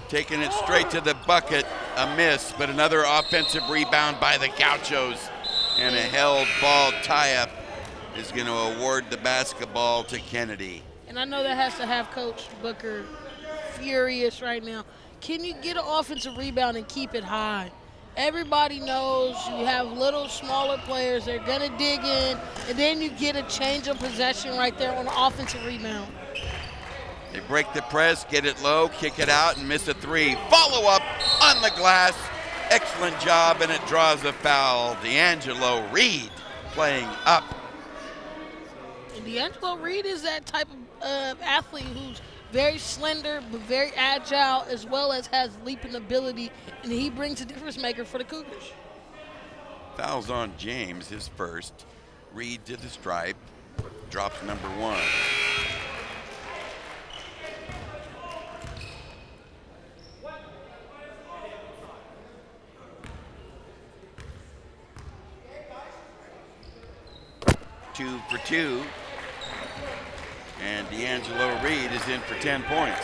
Taking it straight to the bucket, a miss, but another offensive rebound by the Gauchos. And a held ball tie-up is going to award the basketball to Kennedy. And I know that has to have Coach Booker furious right now. Can you get an offensive rebound and keep it high? Everybody knows you have little, smaller players. They're going to dig in, and then you get a change of possession right there on an offensive rebound. They break the press, get it low, kick it out, and miss a three. Follow up on the glass. Excellent job, and it draws a foul. D'Angelo Reed playing up. And D'Angelo Reed is that type of athlete who's very slender but very agile, as well as has leaping ability, and he brings a difference maker for the Cougars. Fouls on James, his first. Reed to the stripe, drops number 1. Two for 2. And D'Angelo Reed is in for 10 points.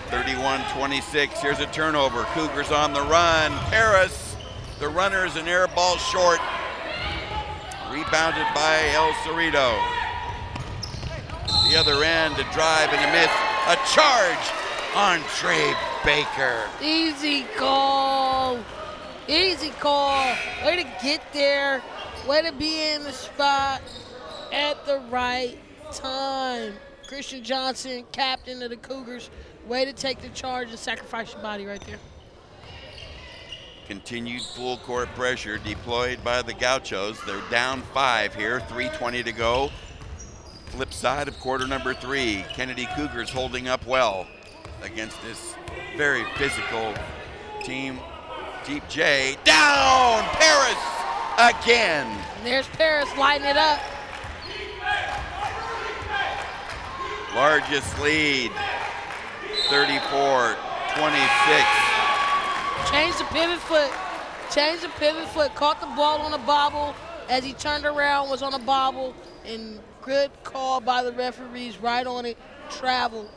31-26, here's a turnover. Cougars on the run. Paris, the runner's an air ball short. Rebounded by El Cerrito. The other end, a drive and a miss. A charge on Trey Baker. Easy call. Easy call. Way to get there. Way to be in the spot at the right time. Christian Johnson, captain of the Cougars. Way to take the charge and sacrifice your body right there. Continued full court pressure deployed by the Gauchos. They're down 5 here, 3:20 to go. Flip side of quarter number 3. Kennedy Cougars holding up well against this very physical team. Deep J, down, Paris again. And there's Paris lighting it up. Largest lead, 34-26. Change the pivot foot. Change the pivot foot. Caught the ball on a bobble. as he turned around, was on a bobble, and good call by the referees, right on it, travel.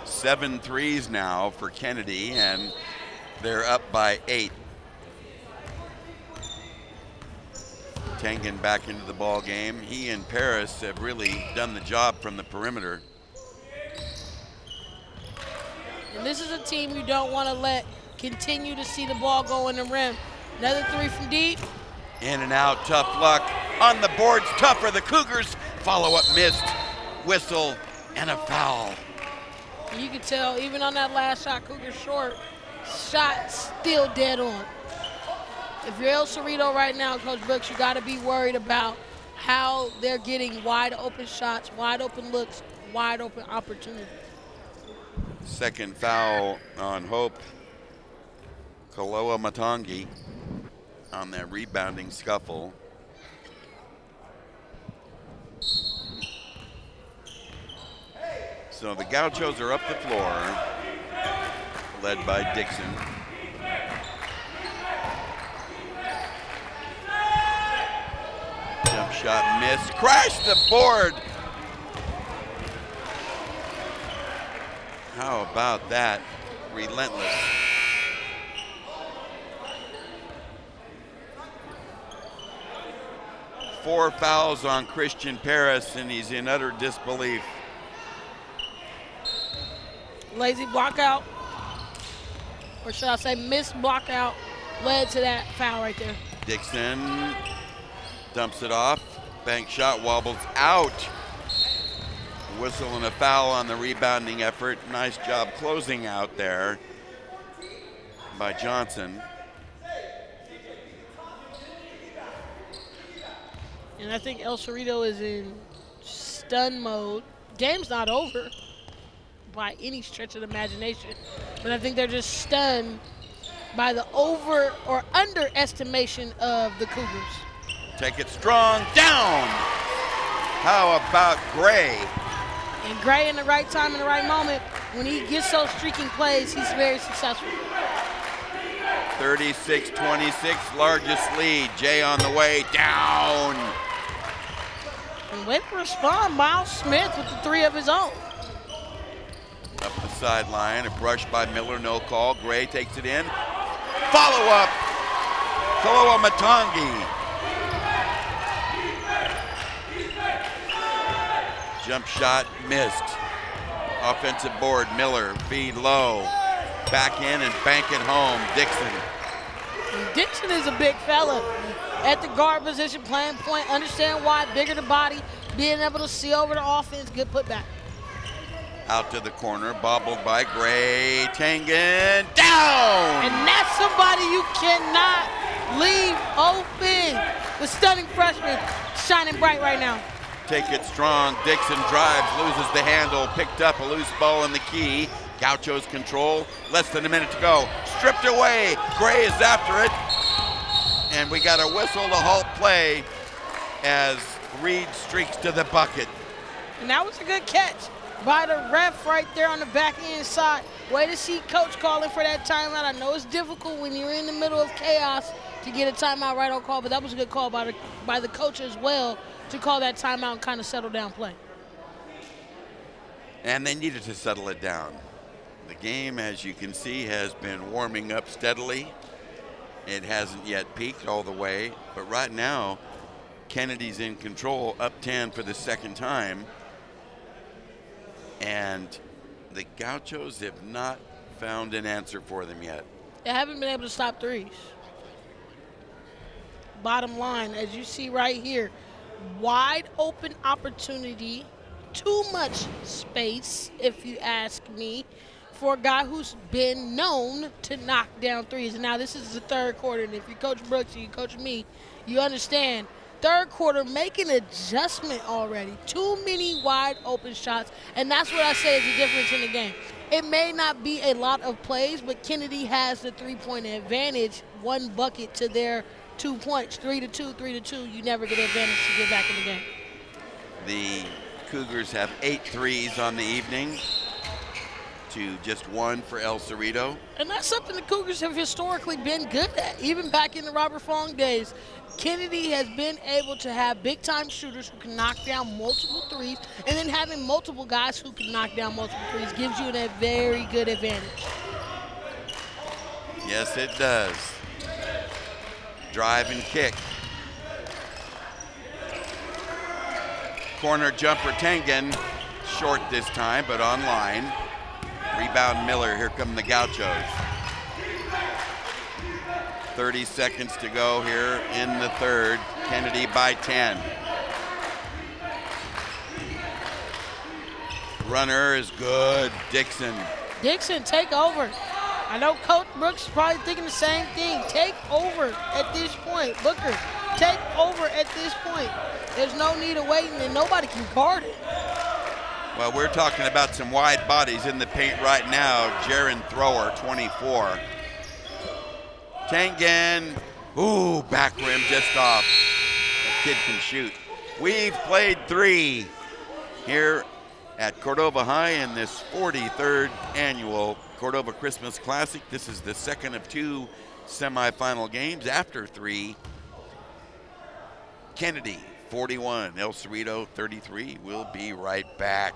7 threes now for Kennedy, and they're up by 8. Tengen back into the ball game. He and Paris have really done the job from the perimeter. And this is a team you don't want to let continue to see the ball go in the rim. Another 3 from deep. In and out, tough luck. On the boards, tougher. The Cougars follow-up missed. Whistle and a foul. You can tell, even on that last shot, Cougars short, shot still dead on. If you're El Cerrito right now, Coach Brooks, you got to be worried about how they're getting wide open shots, wide open looks, wide open opportunities. Second foul on Hope. Kaloa Matangi on that rebounding scuffle. So the Gauchos are up the floor, led by Dixon. Jump shot missed, crashed the board. How about that? Relentless. Four fouls on Christian Paris, and he's in utter disbelief. Lazy block out, or should I say missed block out, led to that foul right there. Dixon dumps it off. Bank shot wobbles out. Whistle and a foul on the rebounding effort. Nice job closing out there by Johnson. And I think El Cerrito is in stun mode. Game's not over by any stretch of the imagination, but I think they're just stunned by the over or underestimation of the Cougars. Take it strong, down. How about Gray? And Gray in the right time, in the right moment, when he gets those streaking plays, he's very successful. 36-26, largest lead. Jay on the way, down. And way to respond, Miles Smith with the 3 of his own. Up the sideline, a brush by Miller, no call. Gray takes it in. Follow up, Kaloa Matangi. Jump shot missed. Offensive board, Miller, feed low. Back in and bank it home, Dixon. And Dixon is a big fella at the guard position, playing point, understand why, bigger the body, being able to see over the offense, good putback. Out to the corner, bobbled by Gray, Tengen, down! And that's somebody you cannot leave open. The stunning freshman shining bright right now. Take it strong, Dixon drives, loses the handle, picked up a loose ball in the key. Gauchos control, less than a minute to go. Stripped away, Gray is after it. And we got a whistle to halt play as Reed streaks to the bucket. And that was a good catch by the ref right there on the back end side. Way to see coach calling for that timeout. I know it's difficult when you're in the middle of chaos to get a timeout right on call, but that was a good call by the coach as well to call that timeout and kind of settle down play. And they needed to settle it down. The game, as you can see, has been warming up steadily. It hasn't yet peaked all the way, but right now, Kennedy's in control, up 10 for the second time. And the Gauchos have not found an answer for them yet. They haven't been able to stop threes. Bottom line, as you see right here, wide open opportunity, too much space, if you ask me, for a guy who's been known to knock down threes. And now this is the third quarter, and if you coach Brooks and you coach me, you understand. Third quarter, make an adjustment already. Too many wide open shots, and that's what I say is the difference in the game. It may not be a lot of plays, but Kennedy has the three-point advantage, 1 bucket to their 2 points, 3-2, 3-2. You never get an advantage to get back in the game. The Cougars have 8 threes on the evening. to just 1 for El Cerrito. And that's something the Cougars have historically been good at, even back in the Robert Fong days. Kennedy has been able to have big-time shooters who can knock down multiple threes, and then having multiple guys who can knock down multiple threes gives you a very good advantage. Yes, it does. Drive and kick. Corner jumper Tengen, short this time, but online. Rebound Miller, here come the Gauchos. 30 seconds to go here in the third. Kennedy by 10. Runner is good, Dixon. Dixon, take over. I know Coach Brooks is probably thinking the same thing. Take over at this point. Booker, take over at this point. There's no need of waiting, and nobody can guard it. Well, we're talking about some wide bodies in the paint right now. Jaron Thrower, 24. Tengen, ooh, back rim just off. The kid can shoot. We've played 3 here at Cordova High in this 43rd annual Cordova Christmas Classic. This is the second of 2 semifinal games after 3. Kennedy, 41, El Cerrito, 33. We'll be right back.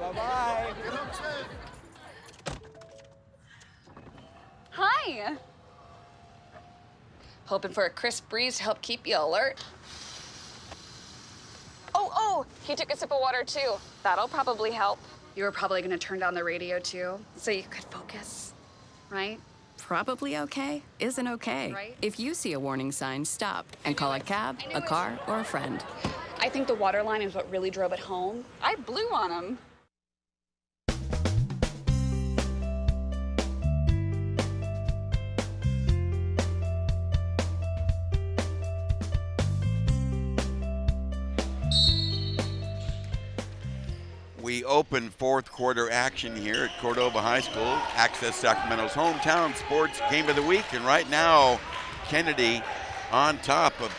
Bye-bye. Hi. Hoping for a crisp breeze to help keep you alert. Oh, he took a sip of water too. That'll probably help. You were probably gonna turn down the radio too, so you could focus, right? Probably okay isn't okay. Right? If you see a warning sign, stop and call a cab, a car, or a friend. I think the water line is what really drove it home. I blew on him. We open fourth quarter action here at Cordova High School, Access Sacramento's hometown sports game of the week. And right now, Kennedy on top of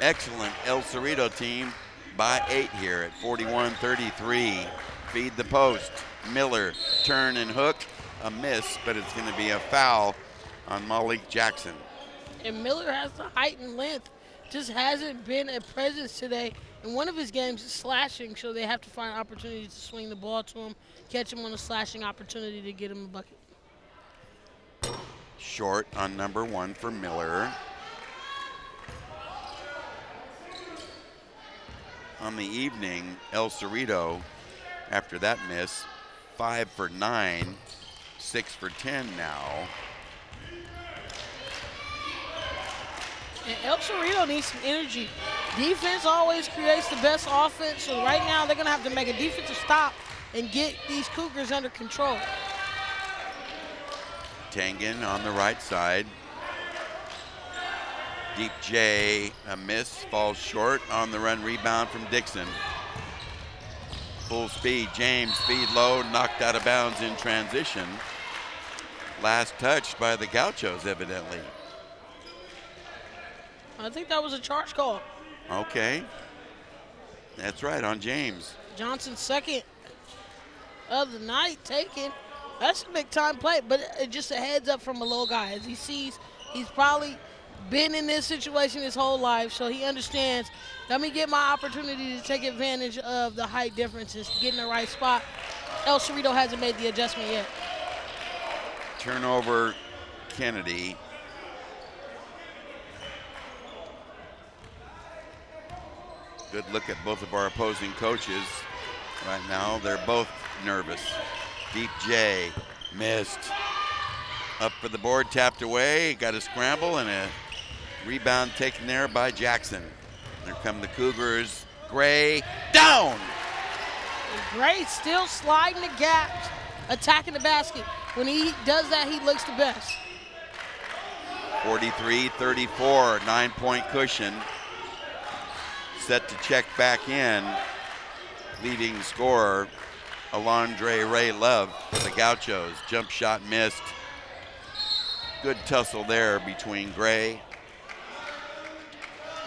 excellent El Cerrito team by 8 here at 41-33. Feed the post. Miller, turn and hook, a miss, but it's going to be a foul on Malik Jackson. And Miller has the height and length, just hasn't been a presence today. In one of his games is slashing, so they have to find opportunities to swing the ball to him, catch him on a slashing opportunity to get him a bucket. Short on number 1 for Miller. On the evening, El Cerrito, after that miss, 5 for 9, 6 for 10 now. And El Cerrito needs some energy. Defense always creates the best offense, so right now they're going to have to make a defensive stop and get these Cougars under control. Tengen on the right side. Deep J, a miss, falls short on the run rebound from Dixon. Full speed, James, feed low, knocked out of bounds in transition. Last touched by the Gauchos, evidently. I think that was a charge call. Okay. That's right, on James. Johnson's second of the night taken. That's a big time play, but just a heads up from a little guy. As he sees, he's probably been in this situation his whole life, so he understands, let me get my opportunity to take advantage of the height differences, get in the right spot. El Cerrito hasn't made the adjustment yet. Turnover, Kennedy. Good look at both of our opposing coaches right now. They're both nervous. Deep J, missed. Up for the board, tapped away, got a scramble and a rebound taken there by Jackson. There come the Cougars. Gray, down! And Gray still sliding the gaps, attacking the basket. When he does that, he looks the best. 43-34, 9-point cushion. Set to check back in. Leading scorer Alondre Ray Love for the Gauchos. Jump shot missed. Good tussle there between Gray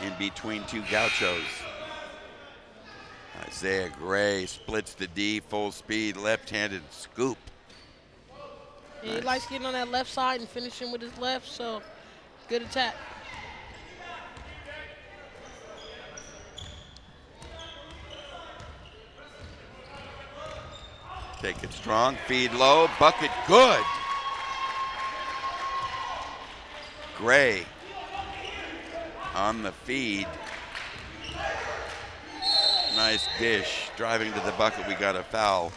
and between two Gauchos. Isaiah Gray splits the D, full speed, left-handed scoop. Yeah, he likes getting on that left side and finishing with his left, so good attack. Take it strong, feed low, bucket good. Gray on the feed. Nice dish, driving to the bucket, we got a foul.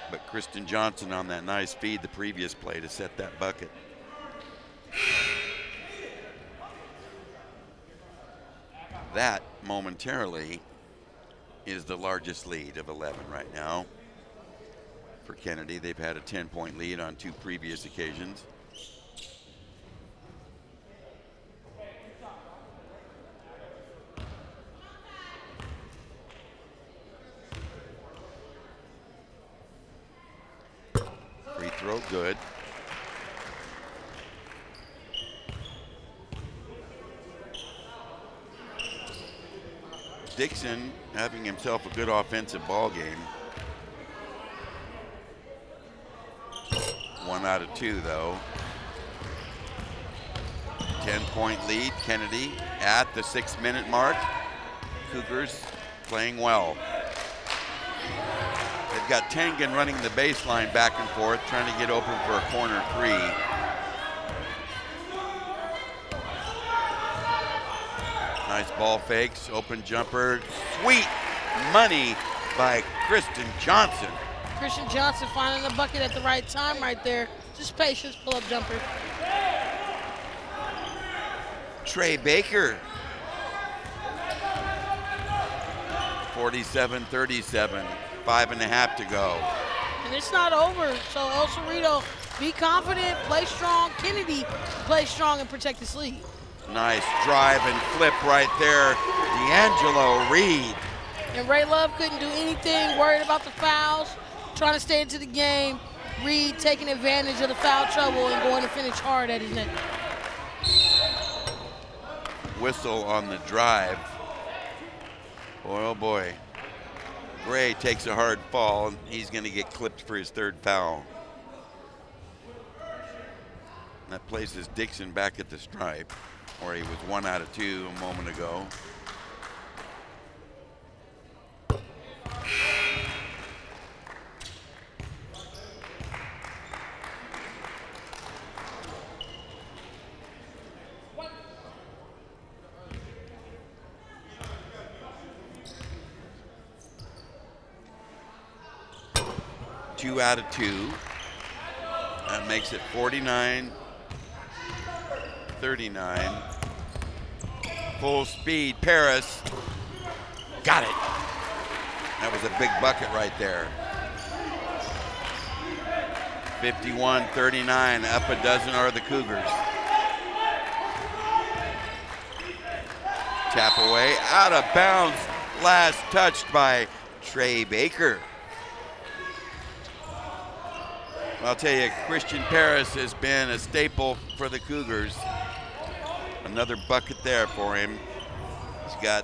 But Kristen Johnson on that nice feed the previous play to set that bucket. That momentarily is the largest lead of 11 right now for Kennedy. They've had a 10-point lead on 2 previous occasions. Free throw good. Dixon having himself a good offensive ball game. 1 out of 2 though. 10-point lead, Kennedy at the 6-minute mark. Cougars playing well. They've got Tangen running the baseline back and forth, trying to get open for a corner 3. Nice ball fakes, open jumper, sweet money by Kristen Johnson. Kristen Johnson finding the bucket at the right time right there. Just patience, pull-up jumper. Trey Baker. 47-37, 5.5 to go. And it's not over, so El Cerrito, be confident, play strong. Kennedy, play strong and protect this lead. Nice drive and flip right there, D'Angelo Reed. And Ray Love couldn't do anything, worried about the fouls, trying to stay into the game. Reed taking advantage of the foul trouble and going to finish hard at his net. Whistle on the drive. Boy, oh boy. Gray takes a hard fall, and he's going to get clipped for his 3rd foul. That places Dixon back at the stripe, where he was 1 out of 2 a moment ago. Two out of 2. That makes it 49-39. Full speed, Paris. Got it. That was a big bucket right there. 51-39, up a dozen are the Cougars. Tap away, out of bounds. Last touched by Trey Baker. I'll tell you, Christian Paris has been a staple for the Cougars. Another bucket there for him. He's got.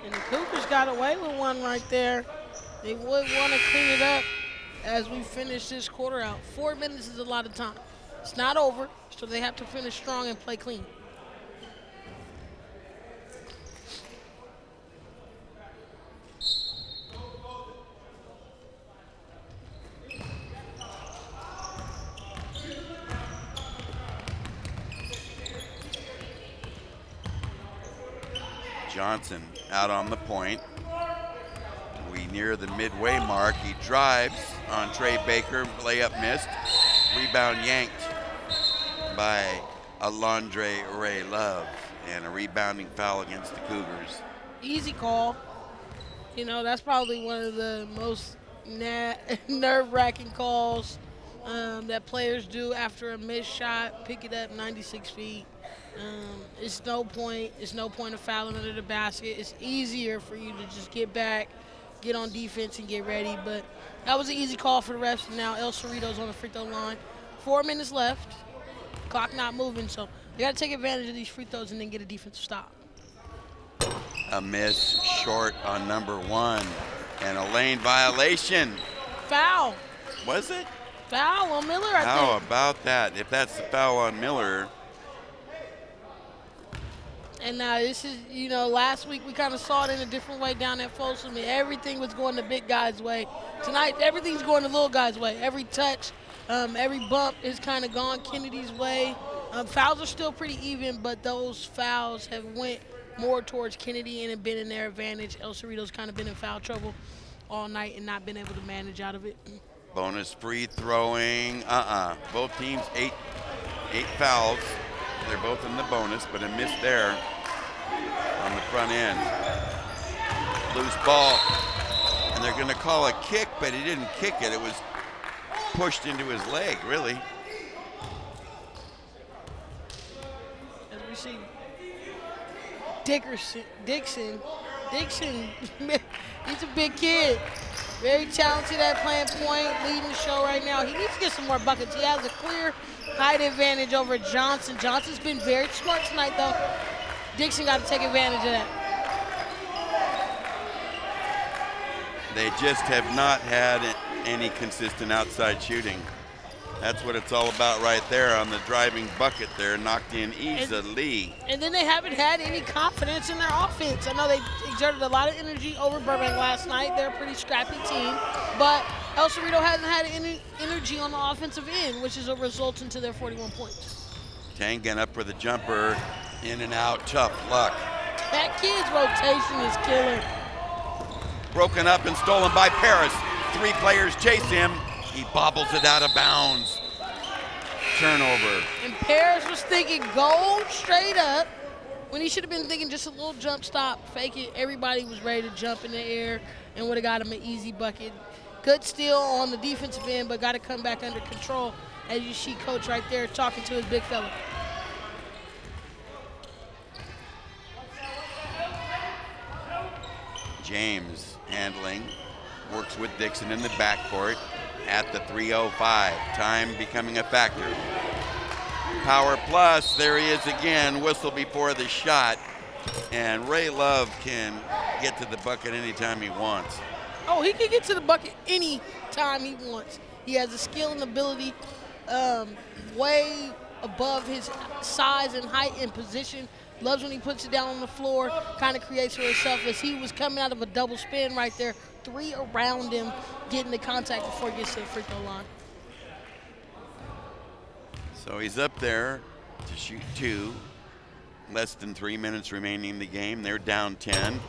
And the Cougars got away with one right there. They would want to clean it up as we finish this quarter out. 4 minutes is a lot of time. It's not over, so they have to finish strong and play clean. Johnson out on the point. We near the midway mark. He drives on Trey Baker. Layup missed. Rebound yanked by Alondre Ray Love. And a rebounding foul against the Cougars. Easy call. You know, that's probably one of the most nerve-wracking calls that players do after a missed shot. Pick it up 96 feet. It's no point of fouling under the basket. It's easier for you to just get back, get on defense and get ready. But that was an easy call for the refs. Now El Cerrito's on the free throw line. 4 minutes left. Clock not moving, so they got to take advantage of these free throws and then get a defensive stop. A miss short on number 1 and a lane violation. Foul. Was it? Foul on Miller, I think. How about that? If that's the foul on Miller. And now this is, you know, last week we kind of saw it in a different way down at Folsom. Everything was going the big guy's way. Tonight, everything's going the little guy's way. Every touch, every bump is kind of gone Kennedy's way. Fouls are still pretty even, but those fouls have went more towards Kennedy and have been in their advantage. El Cerrito's kind of been in foul trouble all night and not been able to manage out of it. Bonus free throwing. Both teams eight fouls. They're both in the bonus, but a miss there on the front end. Loose ball. And they're going to call a kick, but he didn't kick it. It was pushed into his leg, really. As we see Dixon, he's a big kid. Very talented at playing point, leading the show right now. He needs to get some more buckets. He has a clear height advantage over Johnson. Johnson's been very smart tonight, though. Dixon got to take advantage of that. They just have not had any consistent outside shooting. That's what it's all about right there on the driving bucket there, knocked in easily. And then they haven't had any confidence in their offense. I know they exerted a lot of energy over Burbank last night. They're a pretty scrappy team. But El Cerrito hasn't had any energy on the offensive end, which is a result into their 41 points. Tangen up for the jumper, in and out, tough luck. That kid's rotation is killer. Broken up and stolen by Paris. 3 players chase him. He bobbles it out of bounds. Turnover. And Paris was thinking go straight up when he should have been thinking just a little jump stop, fake it. Everybody was ready to jump in the air and would have got him an easy bucket. Good steal on the defensive end, but got to come back under control. As you see Coach right there talking to his big fella. James handling, works with Dixon in the backcourt at the 3:05. Time becoming a factor. Power plus, there he is again, whistle before the shot. And Ray Love can get to the bucket anytime he wants. Oh, he can get to the bucket any time he wants. He has the skill and ability way above his size and height and position. Loves when he puts it down on the floor, kind of creates for himself. As he was coming out of a double spin right there, 3 around him, getting the contact before he gets to the free throw line. So he's up there to shoot 2. Less than 3 minutes remaining in the game. They're down 10.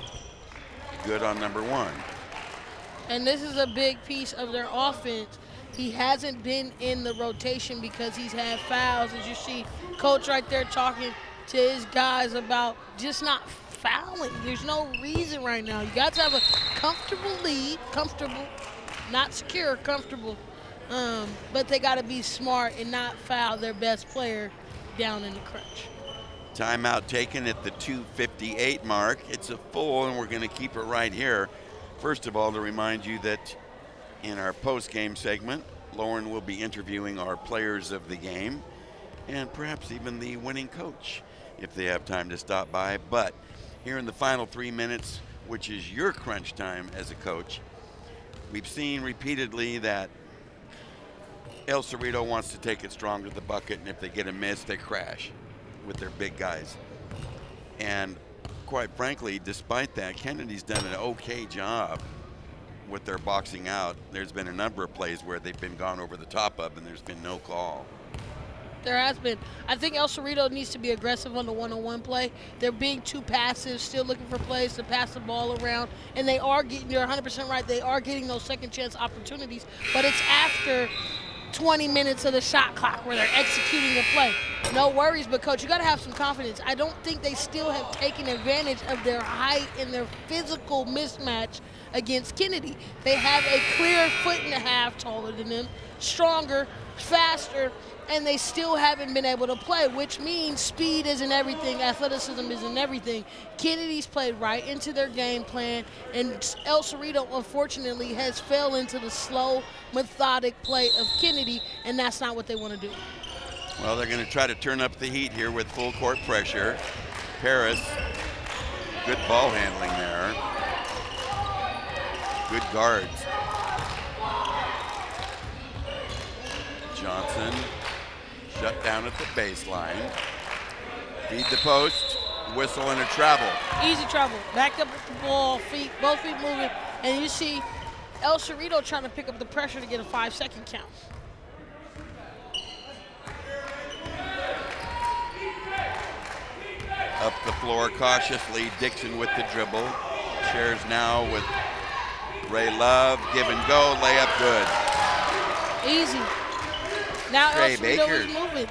Good on number 1. And this is a big piece of their offense. He hasn't been in the rotation because he's had fouls. As you see, Coach right there talking to his guys about just not fouling. There's no reason right now. You got to have a comfortable lead, comfortable, not secure, comfortable. But they got to be smart and not foul their best player down in the crunch. Timeout taken at the 2:58 mark. It's a full, and we're going to keep it right here. First of all, to remind you that in our post-game segment, Lauren will be interviewing our players of the game and perhaps even the winning coach if they have time to stop by. But here in the final 3 minutes, which is your crunch time as a coach, we've seen repeatedly that El Cerrito wants to take it strong to the bucket, and if they get a miss, they crash with their big guys. And quite frankly, despite that, Kennedy's done an okay job with their boxing out. There's been a number of plays where they've been gone over the top of, and there's been no call. There has been. I think El Cerrito needs to be aggressive on the one-on-one play. They're being too passive, still looking for plays to pass the ball around. And they are getting, you're 100% right, they are getting those second chance opportunities. But it's after 20 minutes of the shot clock where they're executing the play. No worries, but Coach, you got to have some confidence. I don't think they still have taken advantage of their height and their physical mismatch against Kennedy. They have a clear 1.5 feet taller than them, stronger, faster, and they still haven't been able to play, which means speed isn't everything, athleticism isn't everything. Kennedy's played right into their game plan, and El Cerrito, unfortunately, has fell into the slow, methodic play of Kennedy, and that's not what they want to do. Well, they're going to try to turn up the heat here with full court pressure. Paris, good ball handling there. Good guards. Johnson shut down at the baseline. Feed the post, whistle and a travel. Easy travel, backed up with the ball, both feet moving, and you see El Cerrito trying to pick up the pressure to get a 5-second count. Up the floor cautiously, Dixon with the dribble. Shares now with Ray Love, give and go, layup good. Easy. Now Trey El Cerrito Baker. is moving.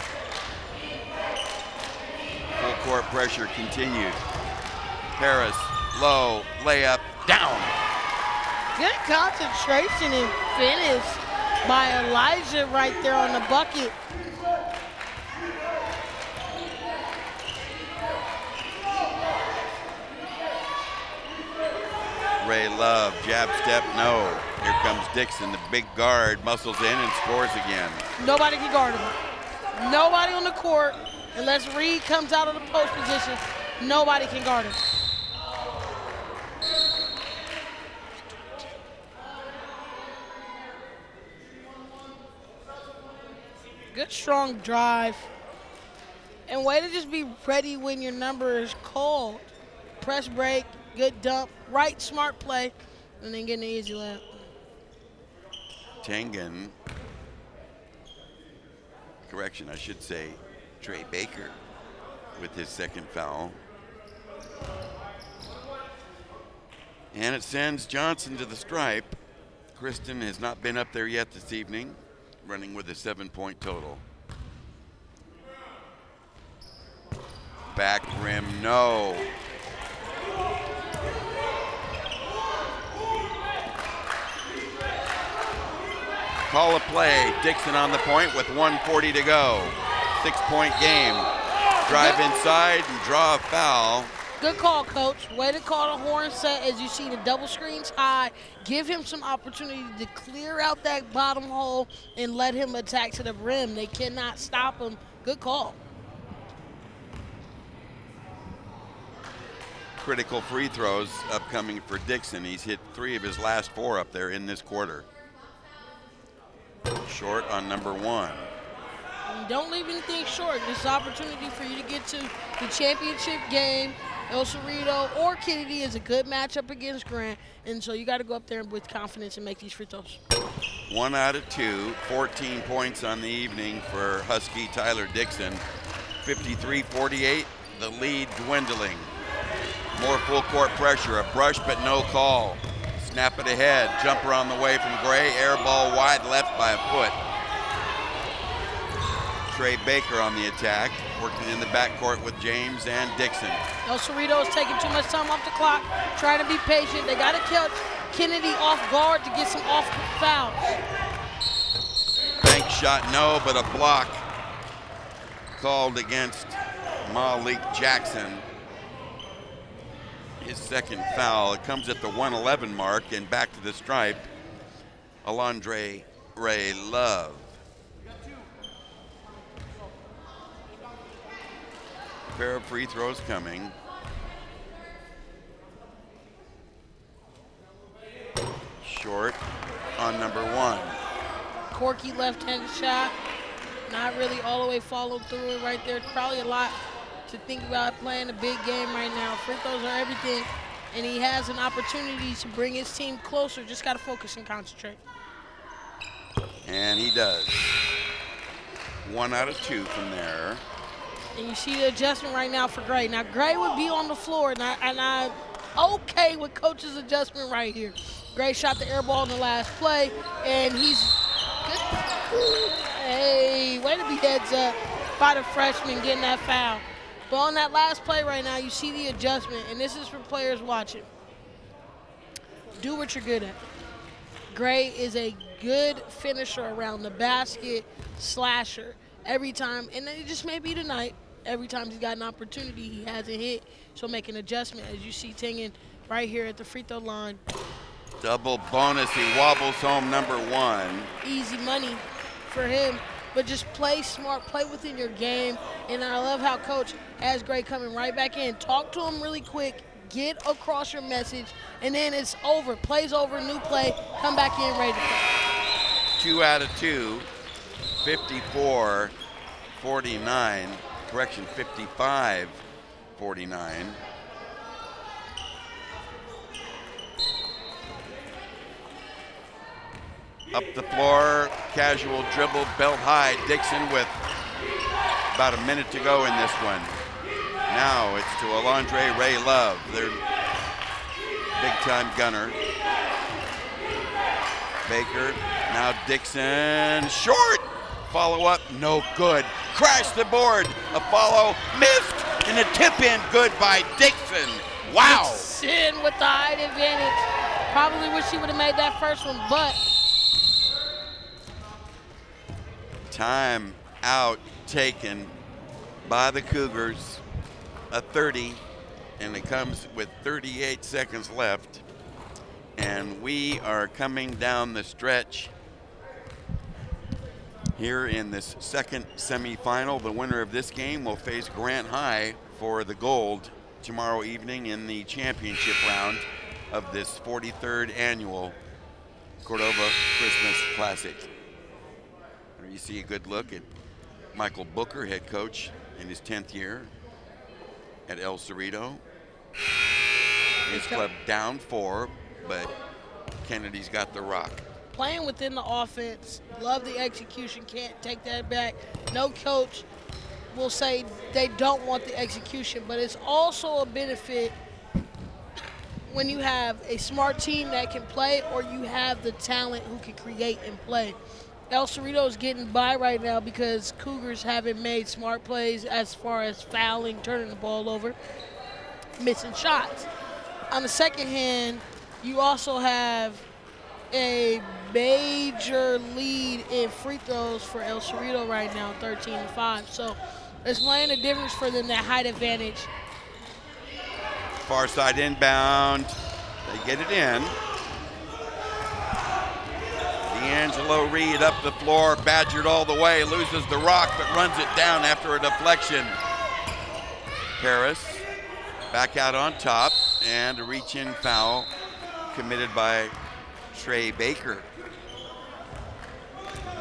Full court pressure continued. Paris, low, layup, down. Good concentration and finish by Elijah right there on the bucket. Ray Love, jab step, no. Here comes Dixon, the big guard, muscles in and scores again. Nobody can guard him. Nobody on the court, unless Reed comes out of the post position, nobody can guard him. Good strong drive. And way to just be ready when your number is called. Press break, good dump, right smart play, and then get an easy layup. Tengen, correction, I should say, Trey Baker with his second foul. And it sends Johnson to the stripe. Kristen has not been up there yet this evening, running with a 7-point total. Back rim, no. Call a play, Dixon on the point with 1:40 to go. 6-point game. Drive inside and draw a foul. Good call, Coach. Way to call the horn set as you see the double screens high. Give him some opportunity to clear out that bottom hole and let him attack to the rim. They cannot stop him. Good call. Critical free throws upcoming for Dixon. He's hit 3 of his last 4 up there in this quarter. Short on number 1. Don't leave anything short. This is an opportunity for you to get to the championship game. El Cerrito or Kennedy is a good matchup against Grant, and so you got to go up there with confidence and make these free throws. 1 out of 2, 14 points on the evening for Husky Tyler Dixon. 53-48, the lead dwindling. More full court pressure, a brush but no call. Snap it ahead, jumper on the way from Gray, air ball wide left by a foot. Trey Baker on the attack, working in the backcourt with James and Dixon. El Cerrito is taking too much time off the clock, trying to be patient. They got to catch Kennedy off guard to get some off fouls. Bank shot, no, but a block called against Malik Jackson. His second foul. It comes at the 1:11 mark, and back to the stripe, Alondre Ray Love. Pair of free throws coming. Short on number 1. Corky left-handed shot. Not really all the way followed through it right there. Probably a lot to think about playing a big game right now. Free throws are everything, and he has an opportunity to bring his team closer. Just got to focus and concentrate. And he does. 1 out of 2 from there. And you see the adjustment right now for Gray. Now, Gray would be on the floor, and I'm okay with Coach's adjustment right here. Gray shot the air ball in the last play, and he's good. Hey, way to be heads up by the freshman getting that foul. But on that last play right now, you see the adjustment, and this is for players watching. Do what you're good at. Gray is a good finisher around the basket, slasher every time. And it just may be tonight. Every time he's got an opportunity, he hasn't hit. So make an adjustment, as you see Tengen right here at the free throw line. Double bonus, he wobbles home number 1. Easy money for him, but just play smart, play within your game. And I love how Coach has Gray coming right back in. Talk to him really quick, get across your message, and then it's over. Play's over, new play, come back in ready to play. 2 out of 2, 54-49. Correction, 55-49. Up the floor, casual dribble, belt high. Dixon with about a minute to go in this one. Now it's to Alondre Ray Love, their big-time gunner. Baker, now Dixon, short. Follow-up, no good. Crash the board, a follow, missed, and a tip-in good by Dixon. Wow. Dixon with the height advantage. Probably wish he would have made that first one, but. Time out taken by the Cougars, a 30, and it comes with 38 seconds left. And we are coming down the stretch here in this second semifinal. The winner of this game will face Grant High for the gold tomorrow evening in the championship round of this 43rd annual Cordova Christmas Classic. There you see a good look at Michael Booker, head coach in his 10th year at El Cerrito. His club down 4, but Kennedy's got the rock. Playing within the offense, love the execution, can't take that back. No coach will say they don't want the execution, but it's also a benefit when you have a smart team that can play or you have the talent who can create and play. El Cerrito is getting by right now because Cougars haven't made smart plays as far as fouling, turning the ball over, missing shots. On the second hand, you also have a major lead in free throws for El Cerrito right now, 13-5. So it's playing a difference for them, that height advantage. Far side inbound, they get it in. D'Angelo Reed up the floor, badgered all the way, loses the rock, but runs it down after a deflection. Paris back out on top, and a reach-in foul committed by Trey Baker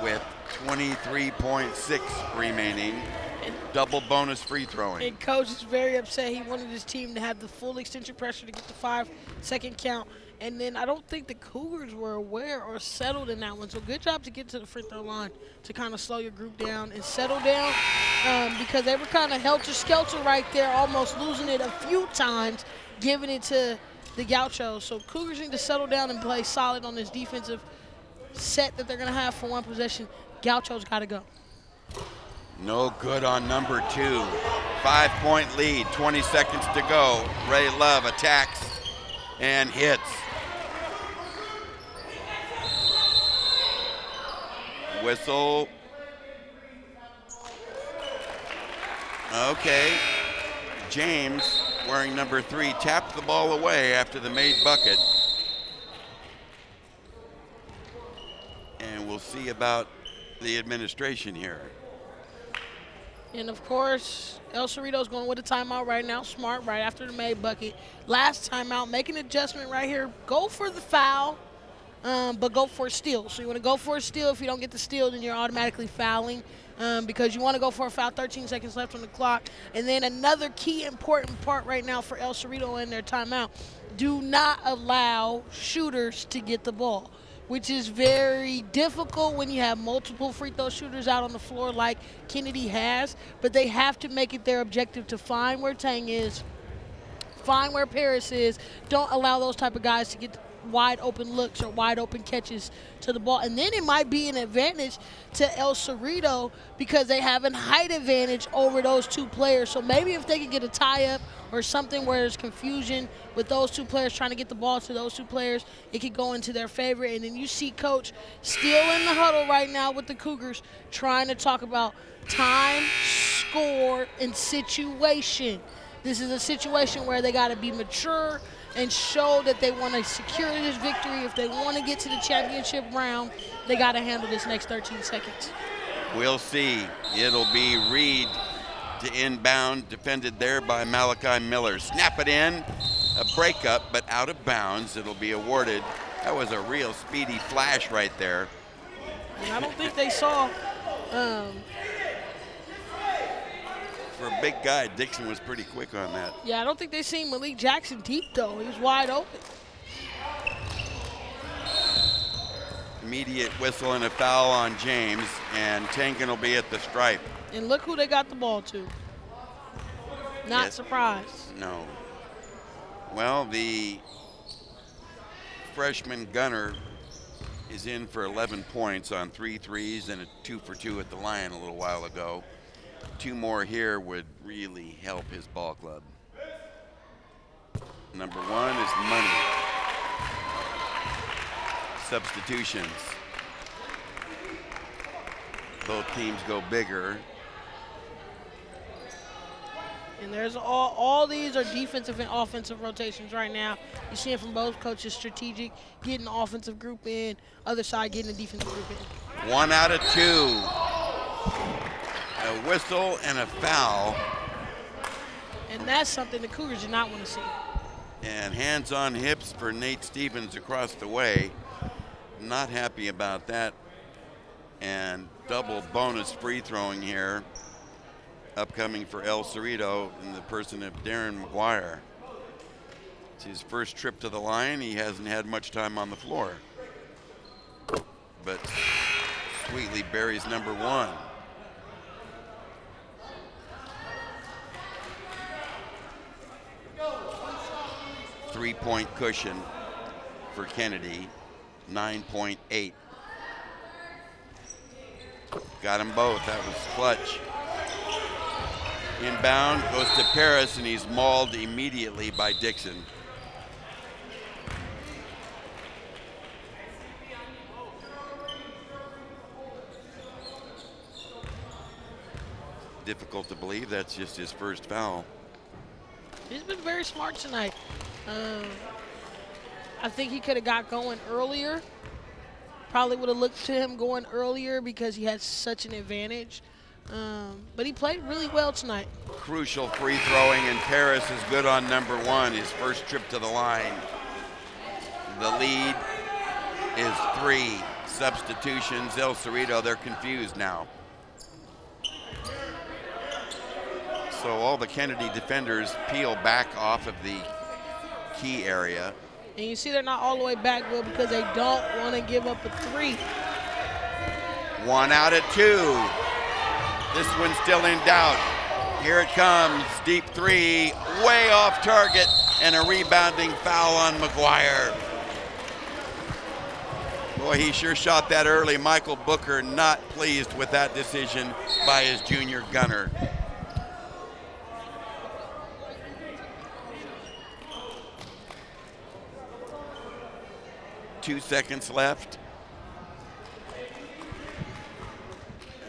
with 23.6 remaining. Double bonus free throwing. And coach is very upset. He wanted his team to have the full extension pressure to get the 5-second count. And then I don't think the Cougars were aware or settled in that one. So good job to get to the free throw line to kind of slow your group down and settle down because they were kind of helter-skelter right there, almost losing it a few times, giving it to the Gauchos. So Cougars need to settle down and play solid on this defensive set that they're going to have for one possession. Gauchos got to go. No good on number 2. 5-point lead, 20 seconds to go. Ray Love attacks and hits. Whistle. Okay. James, wearing number 3, tapped the ball away after the made bucket. And we'll see about the administration here. And, of course, El Cerrito's going with a timeout right now. Smart right after the made bucket. Last timeout, make an adjustment right here. Go for the foul, but go for a steal. So you want to go for a steal. If you don't get the steal, then you're automatically fouling because you want to go for a foul. 13 seconds left on the clock. And then another key important part right now for El Cerrito in their timeout, do not allow shooters to get the ball, which is very difficult when you have multiple free throw shooters out on the floor like Kennedy has, but they have to make it their objective to find where Tang is, find where Paris is. Don't allow those type of guys to get wide open looks or wide open catches to the ball. And then it might be an advantage to El Cerrito because they have a height advantage over those two players. So maybe if they could get a tie-up or something where there's confusion with those two players trying to get the ball to those two players, it could go into their favor. And then you see Coach still in the huddle right now with the Cougars trying to talk about time, score, and situation. This is a situation where they got to be mature and show that they want to secure this victory. If they want to get to the championship round, they got to handle this next 13 seconds. We'll see. It'll be Reed to inbound, defended there by Malachi Miller. Snap it in, a breakup, but out of bounds. It'll be awarded. That was a real speedy flash right there. And I don't think they saw. For a big guy, Dixon was pretty quick on that. Yeah, I don't think they seen Malik Jackson deep, though. He was wide open. Immediate whistle and a foul on James, and Tankin will be at the stripe. And look who they got the ball to. Not surprised. No. Well, the freshman gunner is in for 11 points on 3 threes and a 2 for 2 at the line a little while ago. 2 more here would really help his ball club. Number 1 is money. Substitutions. Both teams go bigger. And there's all these are defensive and offensive rotations right now. You see it from both coaches, strategic, getting the offensive group in, other side getting the defensive group in. 1 out of 2. A whistle and a foul. And that's something the Cougars did not want to see. And hands on hips for Nate Stevens across the way. Not happy about that. And double bonus free throwing here. Upcoming for El Cerrito in the person of Darren McGuire. It's his first trip to the line. He hasn't had much time on the floor. But sweetly buries number 1. Three-point cushion for Kennedy, 9.8. Got them both. That was clutch. Inbound goes to Paris, and he's mauled immediately by Dixon. Difficult to believe that's just his first foul. He's been very smart tonight. I think he could have got going earlier. Probably would have looked to him going earlier because he had such an advantage. But he played really well tonight. Crucial free throwing, and Paris is good on number 1, his first trip to the line. The lead is 3. Substitutions, El Cerrito, they're confused now. So all the Kennedy defenders peel back off of the key area. And you see they're not all the way back, Will, because they don't want to give up a 3. 1 out of 2. This one's still in doubt. Here it comes, deep 3, way off target, and a rebounding foul on McGuire. Boy, he sure shot that early. Michael Booker not pleased with that decision by his junior gunner. Two seconds left.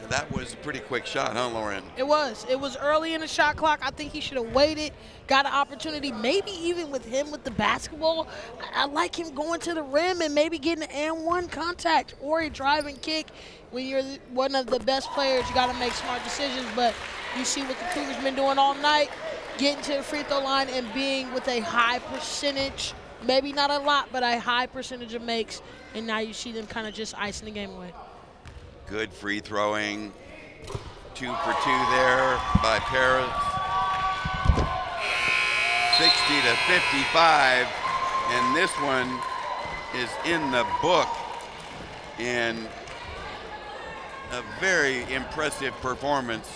That was a pretty quick shot, huh, Lauren? It was. It was early in the shot clock. I think he should have waited, got an opportunity, maybe even with him with the basketball. I like him going to the rim and maybe getting an and-one contact or a drive and kick. When you're one of the best players, you got to make smart decisions. But you see what the Cougars been doing all night, getting to the free throw line and being with a high percentage, maybe not a lot, but a high percentage of makes. And now you see them kind of just icing the game away. Good free throwing. 2 for 2 there by Paris. 60 to 55. And this one is in the book in a very impressive performance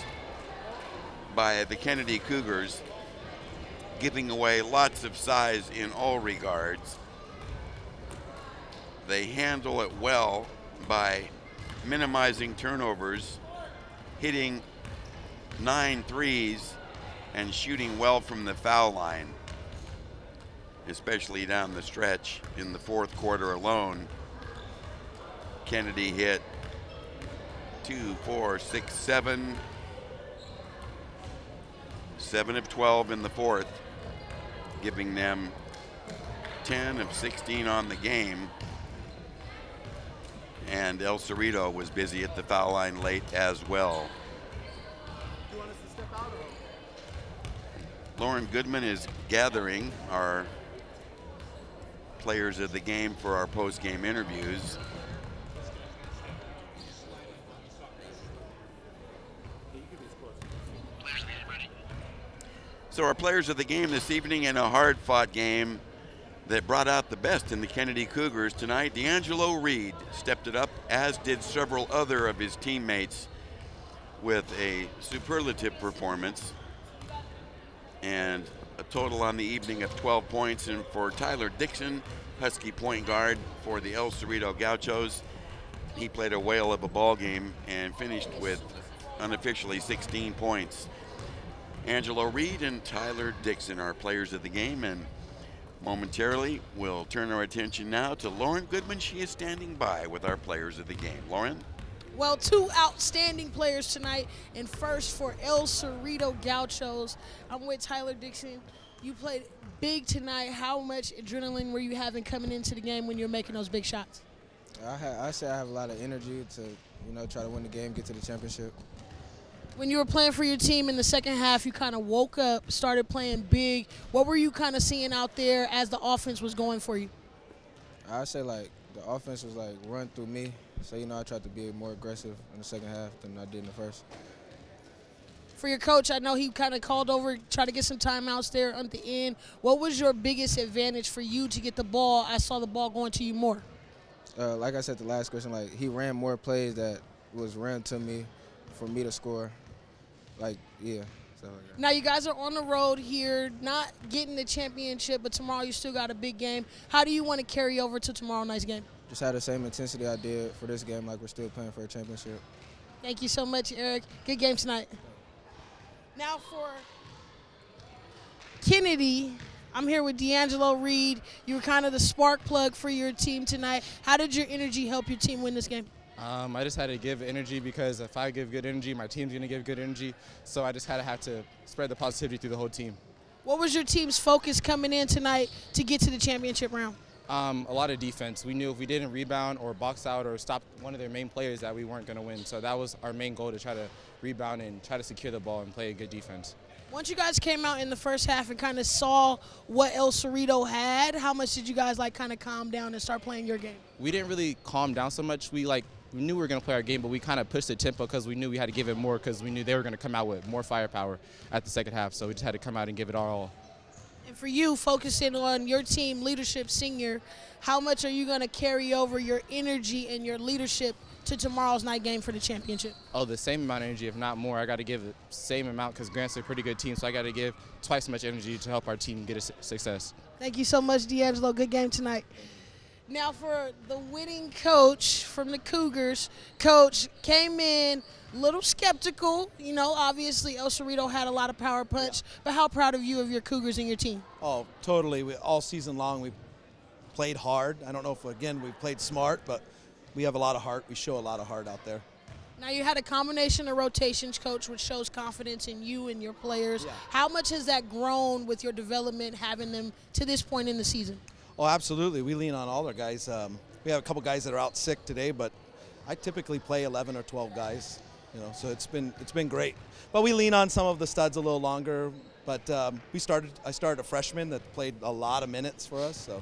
by the Kennedy Cougars, giving away lots of size in all regards. they handle it well by minimizing turnovers, hitting 9 threes, and shooting well from the foul line, especially down the stretch. In the fourth quarter alone, Kennedy hit 2, 4, 6, 7 of 12 in the fourth, giving them 10 of 16 on the game. And El Cerrito was busy at the foul line late as well. Lauren Goodman is gathering our players of the game for our post-game interviews. So our players of the game this evening in a hard-fought game that brought out the best in the Kennedy Cougars tonight. D'Angelo Reed stepped it up, as did several other of his teammates, with a superlative performance and a total on the evening of 12 points. And for Tyler Dixon, Husky point guard for the El Cerrito Gauchos, he played a whale of a ball game and finished with unofficially 16 points. Angelo Reed and Tyler Dixon are players of the game, and momentarily we'll turn our attention now to Lauren Goodman. She is standing by with our players of the game. Lauren? Well, 2 outstanding players tonight, and first for El Cerrito Gauchos, I'm with Tyler Dixon. You played big tonight. How much adrenaline were you having coming into the game when you're making those big shots? I say I have a lot of energy to, try to win the game, get to the championship. When you were playing for your team in the second half, you kind of woke up, started playing big. What were you kind of seeing out there as the offense was going for you? I say, the offense was, run through me. So, I tried to be more aggressive in the second half than I did in the first. For your coach, I know he kind of called over, tried to get some timeouts there at the end. What was your biggest advantage for you to get the ball? I saw the ball going to you more. Like I said, the last question, he ran more plays that was ran to me for me to score. Yeah. Now you guys are on the road here, not getting the championship, but tomorrow you still got a big game. How do you want to carry over to tomorrow night's game? Just had the same intensity I did for this game, we're still playing for a championship. Thank you so much, Eric. Good game tonight. Now for Kennedy, I'm here with D'Angelo Reed. You were kind of the spark plug for your team tonight. How did your energy help your team win this game? I just had to give energy, because if I give good energy, my team's going to give good energy. So I just have to spread the positivity through the whole team. What was your team's focus coming in tonight to get to the championship round? A lot of defense. We knew if we didn't rebound or box out or stop one of their main players that we weren't going to win. So that was our main goal, to try to rebound and try to secure the ball and play a good defense. Once you guys came out in the first half and kind of saw what El Cerrito had, how much did you guys kind of calm down and start playing your game? We didn't really calm down so much. We knew we were going to play our game, but we kind of pushed the tempo because we knew we had to give it more, because we knew they were going to come out with more firepower at the second half. So we just had to come out and give it our all. And for you, focusing on your team leadership senior, how much are you going to carry over your energy and your leadership to tomorrow's night game for the championship? Oh, the same amount of energy, if not more. I got to give the same amount, because Grant's a pretty good team, so I got to give twice as much energy to help our team get a success. Thank you so much, D'Angelo. Good game tonight. Now for the winning coach from the Cougars, Coach came in a little skeptical. Obviously El Cerrito had a lot of power punch, but how proud of you of your Cougars and your team? Oh, totally. All season long we played hard. I don't know if, again, we played smart, but we have a lot of heart. We show a lot of heart out there. Now you had a combination of rotations, Coach, which shows confidence in you and your players. Yeah. How much has that grown with your development, having them to this point in the season? Oh, absolutely. We lean on all our guys. We have a couple guys that are out sick today, but I typically play 11 or 12 guys. So it's been great. But we lean on some of the studs a little longer. But I started a freshman that played a lot of minutes for us. So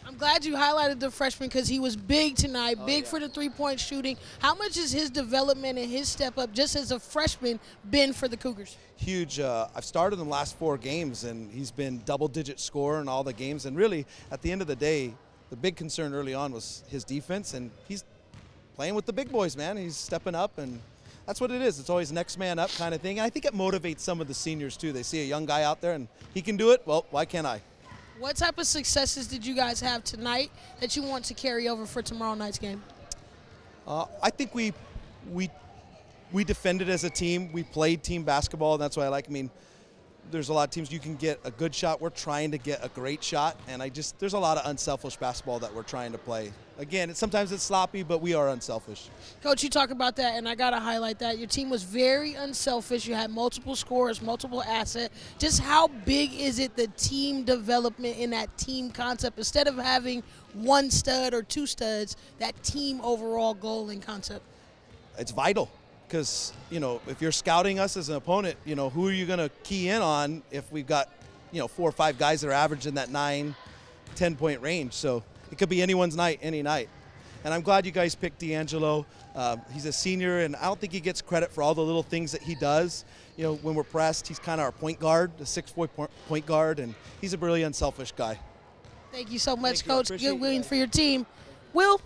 I'm glad you highlighted the freshman, because he was big tonight, big for the three-point shooting. How much has his development and his step up just as a freshman been for the Cougars? Huge. I've started in the last 4 games, and he's been double-digit scorer in all the games. And really, at the end of the day, the big concern early on was his defense, and he's playing with the big boys, man. He's stepping up, and that's what it is. It's always next man up kind of thing. And I think it motivates some of the seniors, too. They see a young guy out there, and he can do it. Well, why can't I? What type of successes did you guys have tonight that you want to carry over for tomorrow night's game? I think we defended as a team. We played team basketball, and that's what I like. I mean, there's a lot of teams you can get a good shot. We're trying to get a great shot, and there's a lot of unselfish basketball that we're trying to play. Again, sometimes it's sloppy, but we are unselfish. Coach, you talk about that, and I got to highlight that. Your team was very unselfish. You had multiple scorers, multiple assets. Just how big is it, the team development in that team concept? Instead of having one stud or two studs, that team overall goal and concept. It's vital. Because, if you're scouting us as an opponent, who are you going to key in on if we've got, 4 or 5 guys that are averaging that 9, 10-point range? So it could be anyone's night, any night. And I'm glad you guys picked D'Angelo. He's a senior, and I don't think he gets credit for all the little things that he does. When we're pressed, he's kind of our point guard, the 6'4" point guard, and he's a really unselfish guy. Thank you so much, Coach. Good win for your team. Will?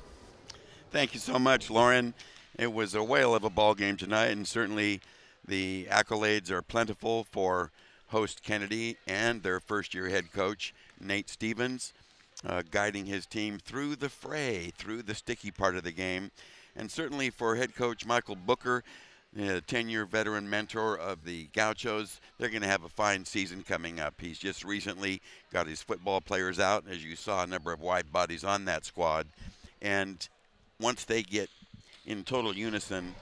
Thank you so much, Lauren. It was a whale of a ball game tonight, and certainly the accolades are plentiful for host Kennedy and their first-year head coach, Nate Stevens, guiding his team through the fray, through the sticky part of the game. And certainly for head coach Michael Booker, the 10-year veteran mentor of the Gauchos, they're going to have a fine season coming up. He's just recently got his football players out. As you saw, a number of wide bodies on that squad. And once they get in total unison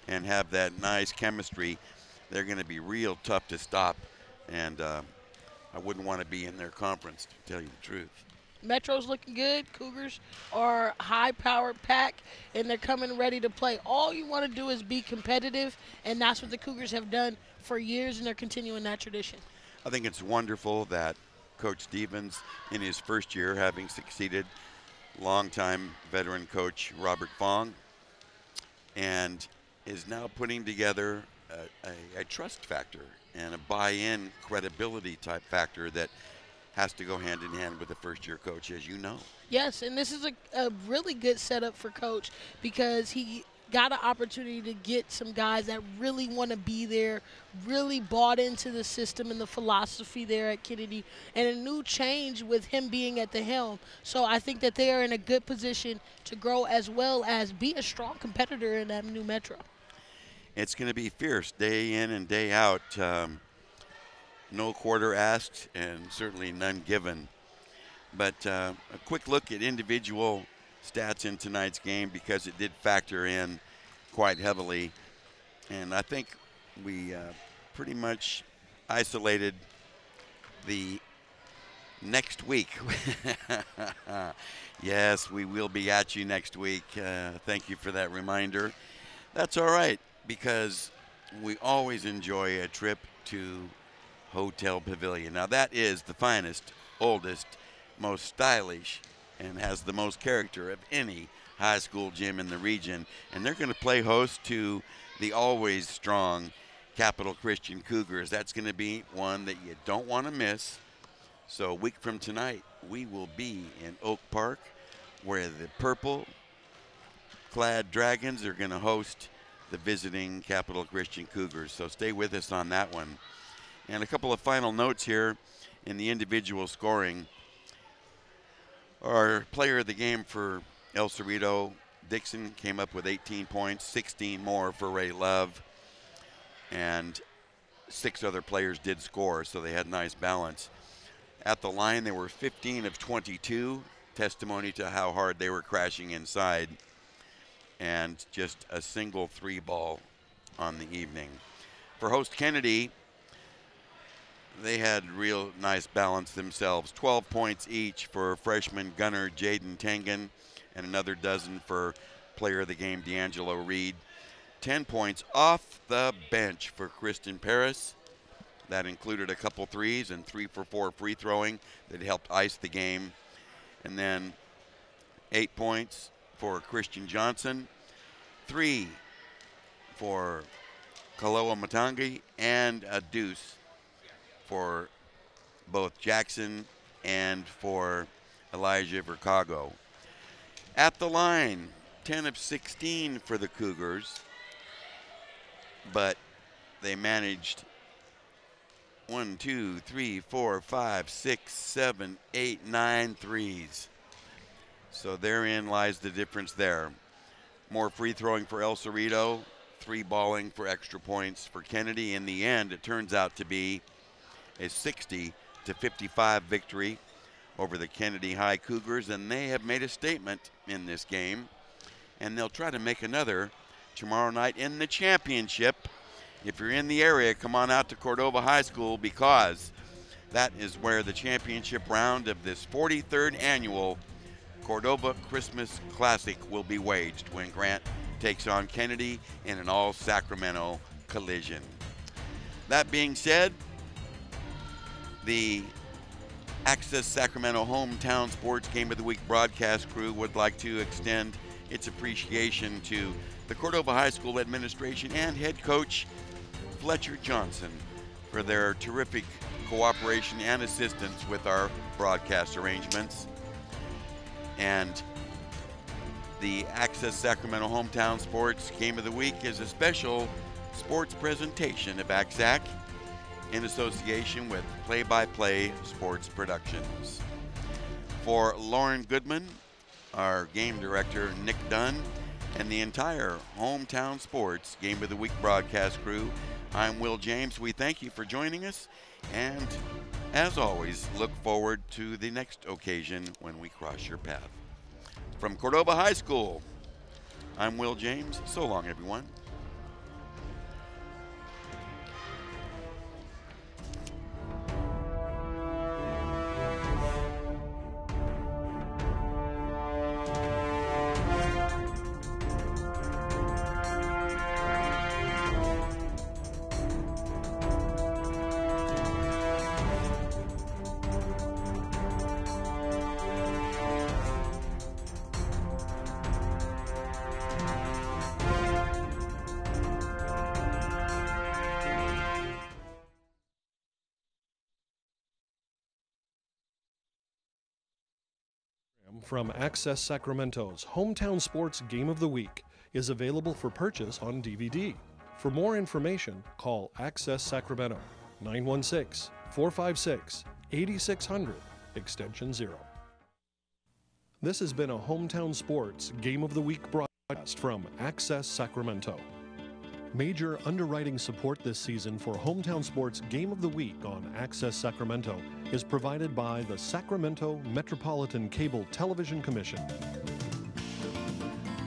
and have that nice chemistry, they're going to be real tough to stop, and I wouldn't want to be in their conference, to tell you the truth. Metro's looking good. Cougars are a high-powered pack, and they're coming ready to play. All you want to do is be competitive, and that's what the Cougars have done for years, and they're continuing that tradition. I think it's wonderful that Coach Stevens, in his first year, having succeeded longtime veteran coach Robert Fong, and is now putting together a trust factor and a buy-in credibility type factor that has to go hand in hand with the first-year coach, as you know. Yes, and this is a really good setup for Coach because he got an opportunity to get some guys that really want to be there, really bought into the system and the philosophy there at Kennedy, and a new change with him being at the helm. So I think that they are in a good position to grow as well as be a strong competitor in that new Metro. It's going to be fierce day in and day out. No quarter asked and certainly none given. But a quick look at individual stats in tonight's game because it did factor in quite heavily, and I think we pretty much isolated the next week. Yes, we will be at you next week. Thank you for that reminder. That's all right, because we always enjoy a trip to Hotel Pavilion. Now that is the finest, oldest, most stylish, and has the most character of any high school gym in the region. And they're going to play host to the always strong Capital Christian Cougars. That's going to be one that you don't want to miss. So a week from tonight, we will be in Oak Park, where the purple-clad Dragons are going to host the visiting Capital Christian Cougars. So stay with us on that one. And a couple of final notes here in the individual scoring. Our player of the game for El Cerrito, Dixon, came up with 18 points, 16 more for Ray Love, and 6 other players did score, so they had nice balance. At the line, they were 15 of 22, testimony to how hard they were crashing inside, and just a single 3-ball on the evening. For host Kennedy, they had real nice balance themselves. 12 points each for freshman gunner Jaden Tengen, and another dozen for player of the game D'Angelo Reed. 10 points off the bench for Kristen Paris. That included a couple threes and 3 for 4 free throwing that helped ice the game. And then 8 points for Christian Johnson, 3 for Kaloa Matangi, and a deuce for both Jackson and for Elijah Vercago. At the line, 10 of 16 for the Cougars, but they managed 1, 2, 3, 4, 5, 6, 7, 8, 9 threes. So therein lies the difference there. More free throwing for El Cerrito, 3 balling for extra points for Kennedy. In the end, it turns out to be a 60-55 victory over the Kennedy High Cougars, and they have made a statement in this game, and they'll try to make another tomorrow night in the championship. If you're in the area, come on out to Cordova High School, because that is where the championship round of this 43rd annual Cordova Christmas Classic will be waged when Grant takes on Kennedy in an all-Sacramento collision. That being said, the Access Sacramento Hometown Sports Game of the Week broadcast crew would like to extend its appreciation to the Cordova High School administration and head coach Fletcher Johnson for their terrific cooperation and assistance with our broadcast arrangements. And the Access Sacramento Hometown Sports Game of the Week is a special sports presentation of ACSAC in association with Play-by-Play Sports Productions. For Lauren Goodman, our game director Nick Dunn, and the entire Hometown Sports Game of the Week broadcast crew, I'm Will James. We thank you for joining us, and as always, look forward to the next occasion when we cross your path. From Cordova High School, I'm Will James. So long, everyone. From Access Sacramento's Hometown Sports Game of the Week is available for purchase on DVD. For more information, call Access Sacramento 916-456-8600, extension 0. This has been a Hometown Sports Game of the Week broadcast from Access Sacramento. Major underwriting support this season for Hometown Sports Game of the Week on Access Sacramento is provided by the Sacramento Metropolitan Cable Television Commission.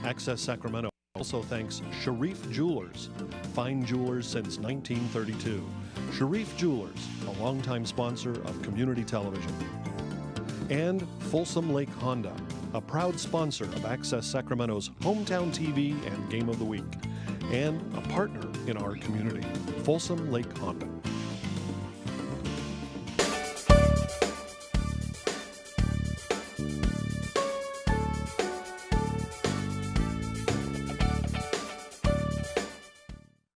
Access Sacramento also thanks Sharif Jewelers, fine jewelers since 1932. Sharif Jewelers, a longtime sponsor of community television. And Folsom Lake Honda, a proud sponsor of Access Sacramento's Hometown TV and Game of the Week, and a partner in our community, Folsom Lake Honda.